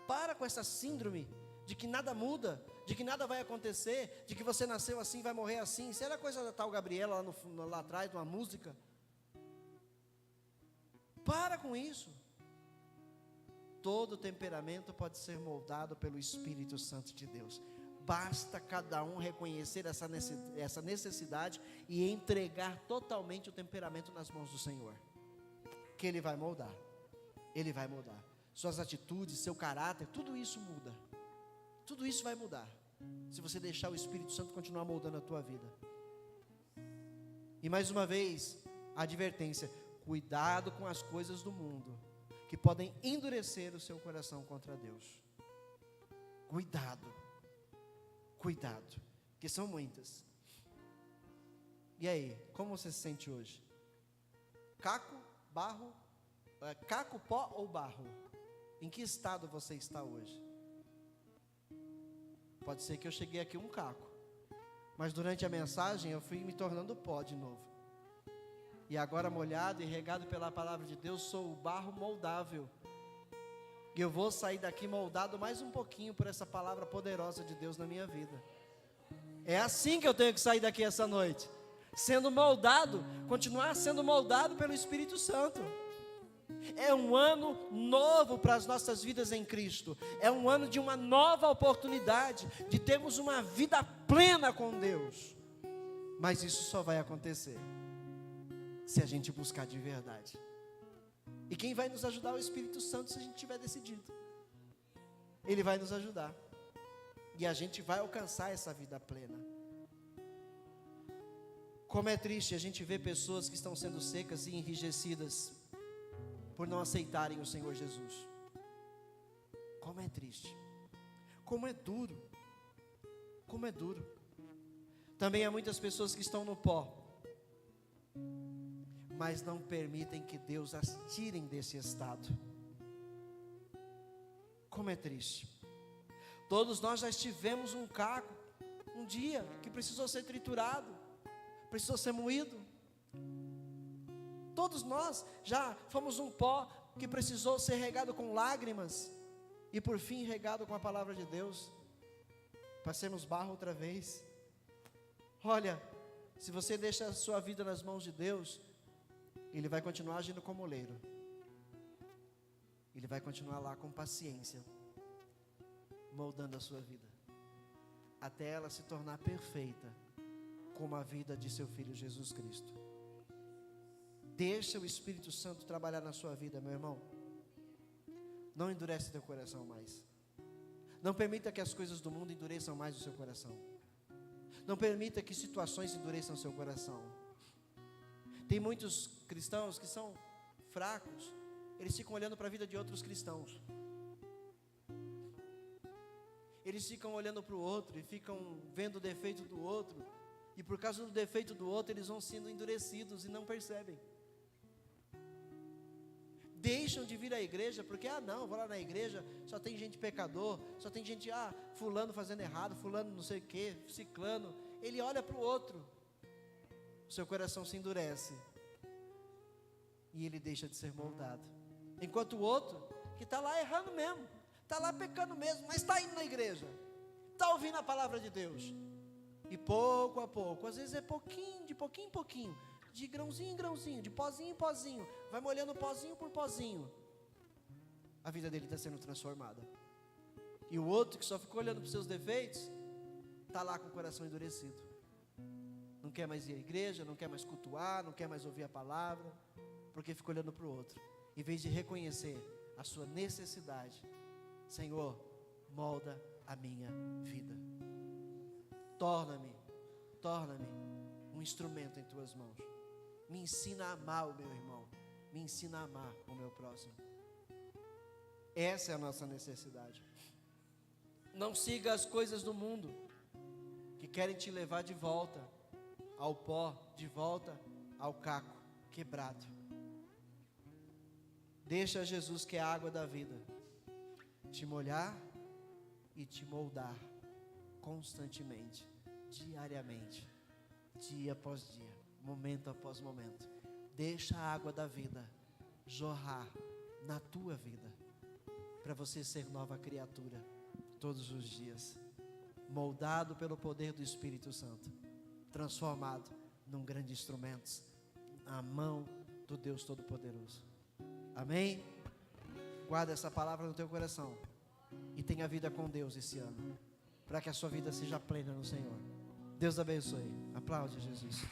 Para com essa síndrome de que nada muda, de que nada vai acontecer, de que você nasceu assim e vai morrer assim. Isso era coisa da tal Gabriela lá atrás, de uma música. Para com isso. Todo temperamento pode ser moldado pelo Espírito Santo de Deus. Basta cada um reconhecer essa necessidade e entregar totalmente o temperamento nas mãos do Senhor. Que Ele vai moldar. Ele vai mudar. Suas atitudes, seu caráter, tudo isso muda. Tudo isso vai mudar, se você deixar o Espírito Santo continuar moldando a tua vida. E mais uma vez, a advertência: cuidado com as coisas do mundo, que podem endurecer o seu coração contra Deus. Cuidado, cuidado, porque são muitas. E aí, como você se sente hoje? Caco, barro, caco, pó ou barro? Em que estado você está hoje? Pode ser que eu cheguei aqui um caco, mas durante a mensagem eu fui me tornando pó de novo. E agora molhado e regado pela palavra de Deus, sou o barro moldável. E eu vou sair daqui moldado mais um pouquinho por essa palavra poderosa de Deus na minha vida. É assim que eu tenho que sair daqui essa noite, sendo moldado, continuar sendo moldado pelo Espírito Santo. É um ano novo para as nossas vidas em Cristo. É um ano de uma nova oportunidade de termos uma vida plena com Deus. Mas isso só vai acontecer se a gente buscar de verdade. E quem vai nos ajudar é o Espírito Santo, se a gente tiver decidido. Ele vai nos ajudar. E a gente vai alcançar essa vida plena. Como é triste a gente ver pessoas que estão sendo secas e enrijecidas por não aceitarem o Senhor Jesus. Como é triste. Como é duro. Como é duro. Também há muitas pessoas que estão no pó, mas não permitem que Deus as tire desse estado. Como é triste. Todos nós já tivemos um caco, um dia, que precisou ser triturado, precisou ser moído. Todos nós já fomos um pó que precisou ser regado com lágrimas e por fim regado com a palavra de Deus, para sermos barro outra vez. Olha, se você deixa a sua vida nas mãos de Deus, Ele vai continuar agindo como oleiro. Ele vai continuar lá com paciência, moldando a sua vida, até ela se tornar perfeita, como a vida de seu Filho Jesus Cristo. Deixa o Espírito Santo trabalhar na sua vida, meu irmão. Não endurece teu coração mais. Não permita que as coisas do mundo endureçam mais o seu coração. Não permita que situações endureçam o seu coração. Tem muitos cristãos que são fracos. Eles ficam olhando para a vida de outros cristãos. eles ficam olhando para o outro e ficam vendo o defeito do outro, e por causa do defeito do outro eles vão sendo endurecidos e não percebem. Deixam de vir à igreja porque, não, vou lá na igreja, só tem gente pecador, só tem gente, fulano fazendo errado, fulano não sei o que, ciclano. Ele olha para o outro, o seu coração se endurece e ele deixa de ser moldado. Enquanto o outro, que está lá errando mesmo, está lá pecando mesmo, mas está indo na igreja, está ouvindo a palavra de Deus, e pouco a pouco, às vezes é pouquinho em pouquinho, de grãozinho em grãozinho, de pozinho em pozinho, vai molhando pozinho por pozinho, a vida dele está sendo transformada. E o outro que só ficou olhando para os seus defeitos, está lá com o coração endurecido, não quer mais ir à igreja, não quer mais cultuar, não quer mais ouvir a palavra, porque ficou olhando para o outro, em vez de reconhecer a sua necessidade. Senhor, molda a minha vida, torna-me um instrumento em tuas mãos, me ensina a amar o meu irmão, me ensina a amar o meu próximo. Essa é a nossa necessidade. Não siga as coisas do mundo, que querem te levar de volta ao pó, de volta ao caco quebrado. Deixa Jesus, que é a água da vida, te molhar e te moldar constantemente, diariamente, dia após dia, momento após momento. Deixa a água da vida jorrar na tua vida, para você ser nova criatura todos os dias, moldado pelo poder do Espírito Santo, transformado num grande instrumento na mão do Deus Todo-Poderoso. Amém? Guarda essa palavra no teu coração e tenha vida com Deus esse ano, para que a sua vida seja plena no Senhor. Deus abençoe. Aplaude Jesus.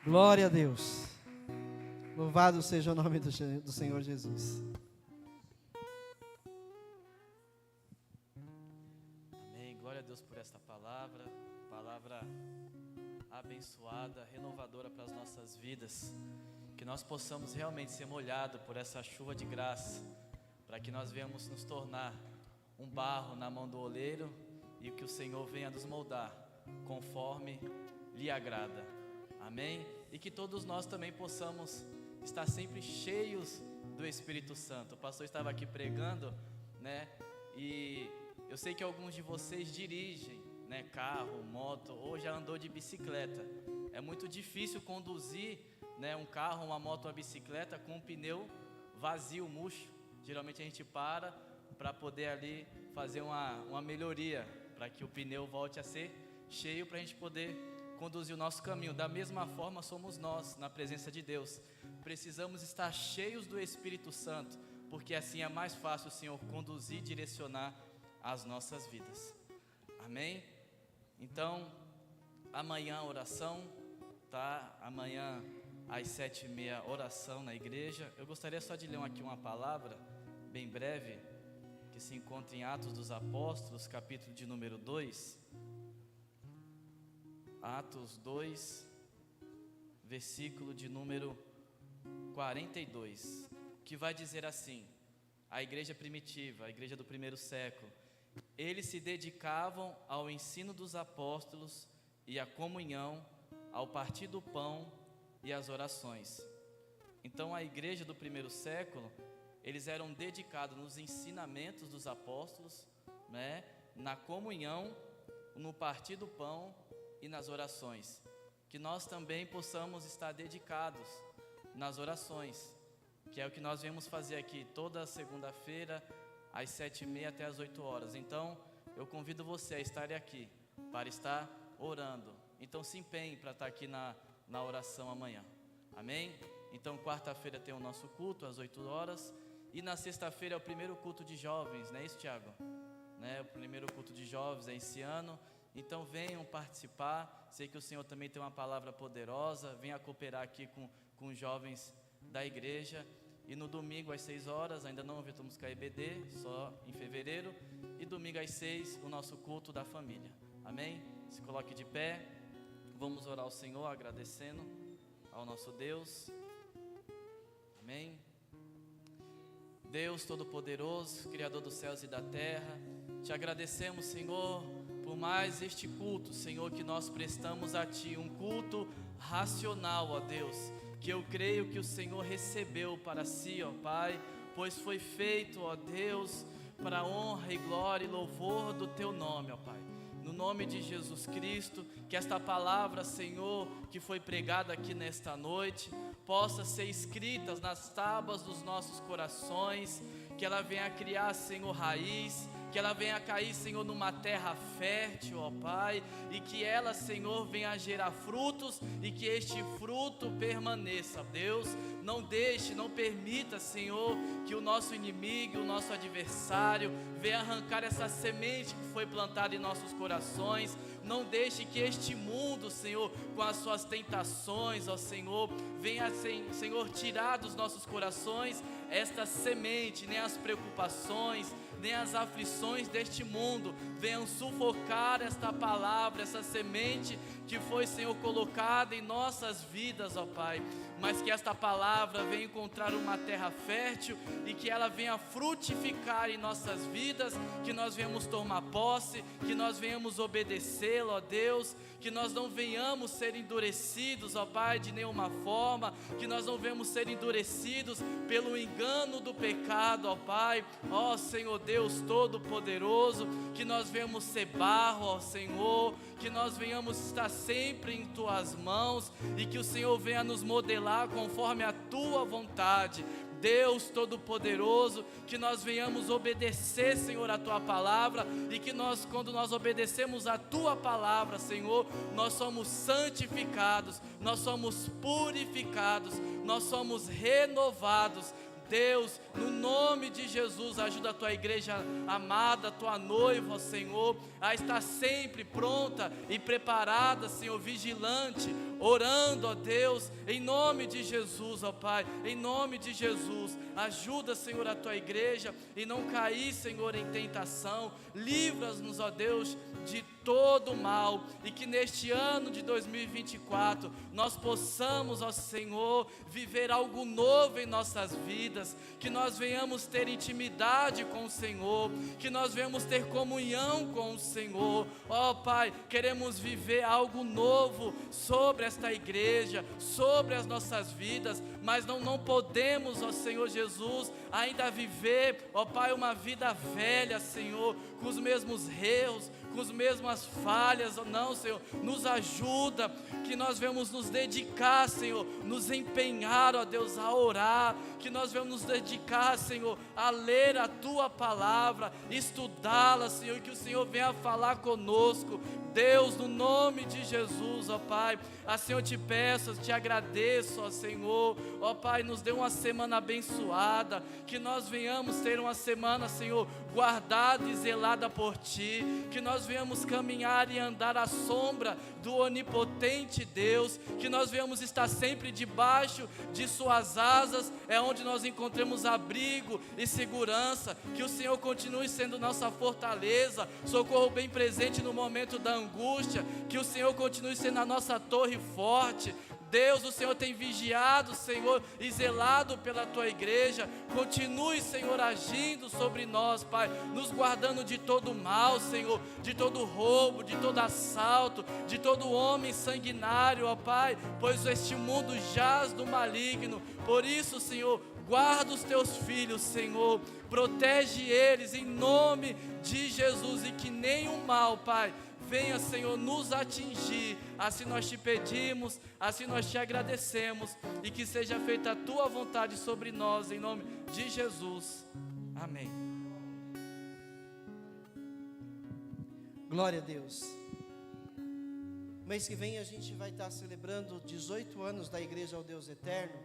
Glória a Deus. Louvado seja o nome do Senhor Jesus. Amém. Glória a Deus por esta palavra abençoada, renovadora para as nossas vidas. Que nós possamos realmente ser molhados por essa chuva de graça, para que nós venhamos nos tornar um barro na mão do oleiro e que o Senhor venha nos moldar conforme lhe agrada. Amém? E que todos nós também possamos estar sempre cheios do Espírito Santo. O pastor estava aqui pregando, né? E eu sei que alguns de vocês dirigem, né, carro, moto, ou já andou de bicicleta. É muito difícil conduzir, né, um carro, uma moto, uma bicicleta com um pneu vazio, murcho. Geralmente a gente para poder ali fazer uma melhoria, para que o pneu volte a ser cheio, para a gente poder conduzir o nosso caminho. Da mesma forma somos nós na presença de Deus. Precisamos estar cheios do Espírito Santo, porque assim é mais fácil o Senhor conduzir e direcionar as nossas vidas. Amém? Então, amanhã oração, tá? Amanhã às 7h30 oração na igreja. Eu gostaria só de ler aqui uma palavra bem breve, que se encontra em Atos dos Apóstolos, capítulo de número 2. Atos 2, versículo de número 42, que vai dizer assim: a igreja primitiva, a igreja do primeiro século, eles se dedicavam ao ensino dos apóstolos e à comunhão, ao partir do pão e às orações. Então a igreja do primeiro século, eles eram dedicados nos ensinamentos dos apóstolos, né, na comunhão, no partir do pão e nas orações. Que nós também possamos estar dedicados nas orações, que é o que nós viemos fazer aqui toda segunda-feira, às 7h30 até às 8h. Então, eu convido você a estar aqui, para estar orando. Então, se empenhe para estar aqui na oração amanhã. Amém? Então, quarta-feira tem o nosso culto, às 8h. E na sexta-feira é o primeiro culto de jovens, não é isso, Tiago? Né? O primeiro culto de jovens é esse ano. Então, venham participar. Sei que o Senhor também tem uma palavra poderosa. Venha cooperar aqui com os jovens da igreja. E no domingo às 6h, ainda não vamos com a EBD, só em fevereiro. E domingo às 6h, o nosso culto da família. Amém? Se coloque de pé. Vamos orar ao Senhor agradecendo ao nosso Deus. Amém. Deus Todo-Poderoso, Criador dos céus e da terra, te agradecemos, Senhor, por mais este culto, Senhor, que nós prestamos a Ti, um culto racional, ó Deus, que eu creio que o Senhor recebeu para si, ó Pai, pois foi feito, ó Deus, para a honra e glória e louvor do Teu nome, ó Pai. No nome de Jesus Cristo, que esta palavra, Senhor, que foi pregada aqui nesta noite, possa ser escrita nas tábuas dos nossos corações, que ela venha criar, Senhor, raiz, que ela venha cair, Senhor, numa terra fértil, ó Pai, e que ela, Senhor, venha gerar frutos, e que este fruto permaneça, Deus. Não deixe, não permita, Senhor, que o nosso inimigo, o nosso adversário, venha arrancar essa semente que foi plantada em nossos corações. Não deixe que este mundo, Senhor, com as suas tentações, ó Senhor, venha, Senhor, tirar dos nossos corações esta semente, nem as preocupações, nem as aflições deste mundo venham sufocar esta palavra, essa semente que foi, Senhor, colocada em nossas vidas, ó Pai. Mas que esta palavra venha encontrar uma terra fértil e que ela venha frutificar em nossas vidas, que nós venhamos tomar posse, que nós venhamos obedecê-lo, ó Deus, que nós não venhamos ser endurecidos, ó Pai, de nenhuma forma, que nós não venhamos ser endurecidos pelo engano do pecado, ó Pai, ó Senhor Deus Todo-Poderoso, que nós venhamos ser barro, ó Senhor, que nós venhamos estar sempre em Tuas mãos e que o Senhor venha nos modelar conforme a Tua vontade. Deus Todo-Poderoso, que nós venhamos obedecer, Senhor, a Tua palavra, e que nós, quando nós obedecemos a Tua palavra, Senhor, nós somos santificados, nós somos purificados, nós somos renovados. Deus, no nome de Jesus, ajuda a Tua igreja amada, a Tua noiva, Senhor, a estar sempre pronta e preparada, Senhor, vigilante, orando, ó Deus, em nome de Jesus, ó Pai, em nome de Jesus. Ajuda, Senhor, a Tua igreja e não cair, Senhor, em tentação. Livra-nos, ó Deus, de todo mal, e que neste ano de 2024 nós possamos, ó Senhor, viver algo novo em nossas vidas, que nós venhamos ter intimidade com o Senhor, que nós venhamos ter comunhão com o Senhor. Ó Pai, queremos viver algo novo sobre esta igreja, sobre as nossas vidas, mas não podemos, ó Senhor Jesus, ainda viver, ó Pai, uma vida velha, Senhor, com os mesmos erros, com as mesmas falhas. Não, Senhor, nos ajuda, que nós venhamos nos dedicar, Senhor, nos empenhar, ó Deus, a orar, que nós venhamos nos dedicar, Senhor, a ler a Tua palavra, estudá-la, Senhor, e que o Senhor venha falar conosco, Deus, no nome de Jesus, ó Pai. Assim eu te peço, te agradeço, ó Senhor, ó Pai, nos dê uma semana abençoada, que nós venhamos ter uma semana, Senhor, guardada e zelada por Ti, que nós venhamos caminhar e andar à sombra do onipotente Deus, que nós venhamos estar sempre debaixo de Suas asas, é onde nós encontremos abrigo e segurança, que o Senhor continue sendo nossa fortaleza, socorro bem presente no momento da angústia, que o Senhor continue sendo a nossa torre forte. Deus, o Senhor tem vigiado, Senhor, e zelado pela Tua igreja. Continue, Senhor, agindo sobre nós, Pai, nos guardando de todo mal, Senhor, de todo roubo, de todo assalto, de todo homem sanguinário, ó Pai, pois este mundo jaz do maligno. Por isso, Senhor, guarda os Teus filhos, Senhor, protege eles em nome de Jesus, e que nenhum mal, Pai, venha, Senhor, nos atingir. Assim nós Te pedimos, assim nós Te agradecemos, e que seja feita a Tua vontade sobre nós, em nome de Jesus, amém. Glória a Deus. Mês que vem a gente vai estar celebrando 18 anos da Igreja ao Deus Eterno,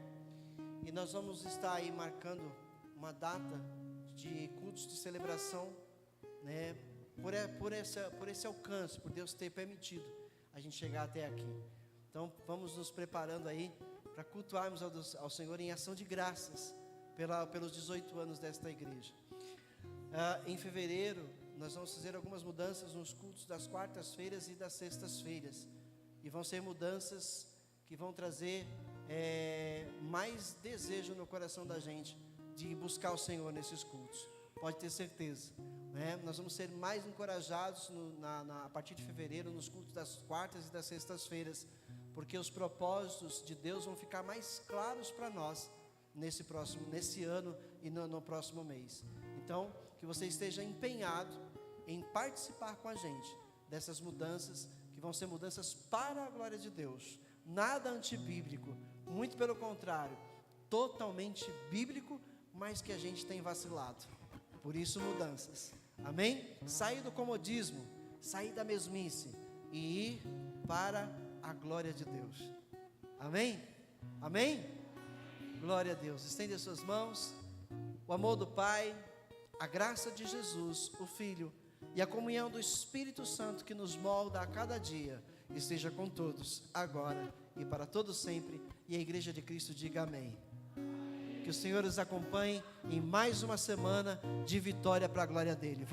e nós vamos estar aí marcando uma data de cultos de celebração, né, por esse alcance, por Deus ter permitido a gente chegar até aqui. Então vamos nos preparando aí para cultuarmos ao Senhor em ação de graças pelos 18 anos desta igreja. Em fevereiro nós vamos fazer algumas mudanças nos cultos das quartas-feiras e das sextas-feiras, e vão ser mudanças que vão trazer mais desejo no coração da gente de buscar o Senhor nesses cultos. Pode ter certeza, né? Nós vamos ser mais encorajados a partir de fevereiro nos cultos das quartas e das sextas-feiras, porque os propósitos de Deus vão ficar mais claros para nós nesse ano e no próximo mês. Então, que você esteja empenhado em participar com a gente dessas mudanças, que vão ser mudanças para a glória de Deus. Nada antibíblico, muito pelo contrário, totalmente bíblico, mas que a gente tem vacilado. Por isso, mudanças. Amém? Sair do comodismo, sair da mesmice e ir para a glória de Deus. Amém? Amém? Glória a Deus. Estende as suas mãos. O amor do Pai, a graça de Jesus, o Filho, e a comunhão do Espírito Santo que nos molda a cada dia, esteja com todos, agora e para todos sempre. E a Igreja de Cristo diga amém. Que o Senhor os acompanhe em mais uma semana de vitória para a glória dEle.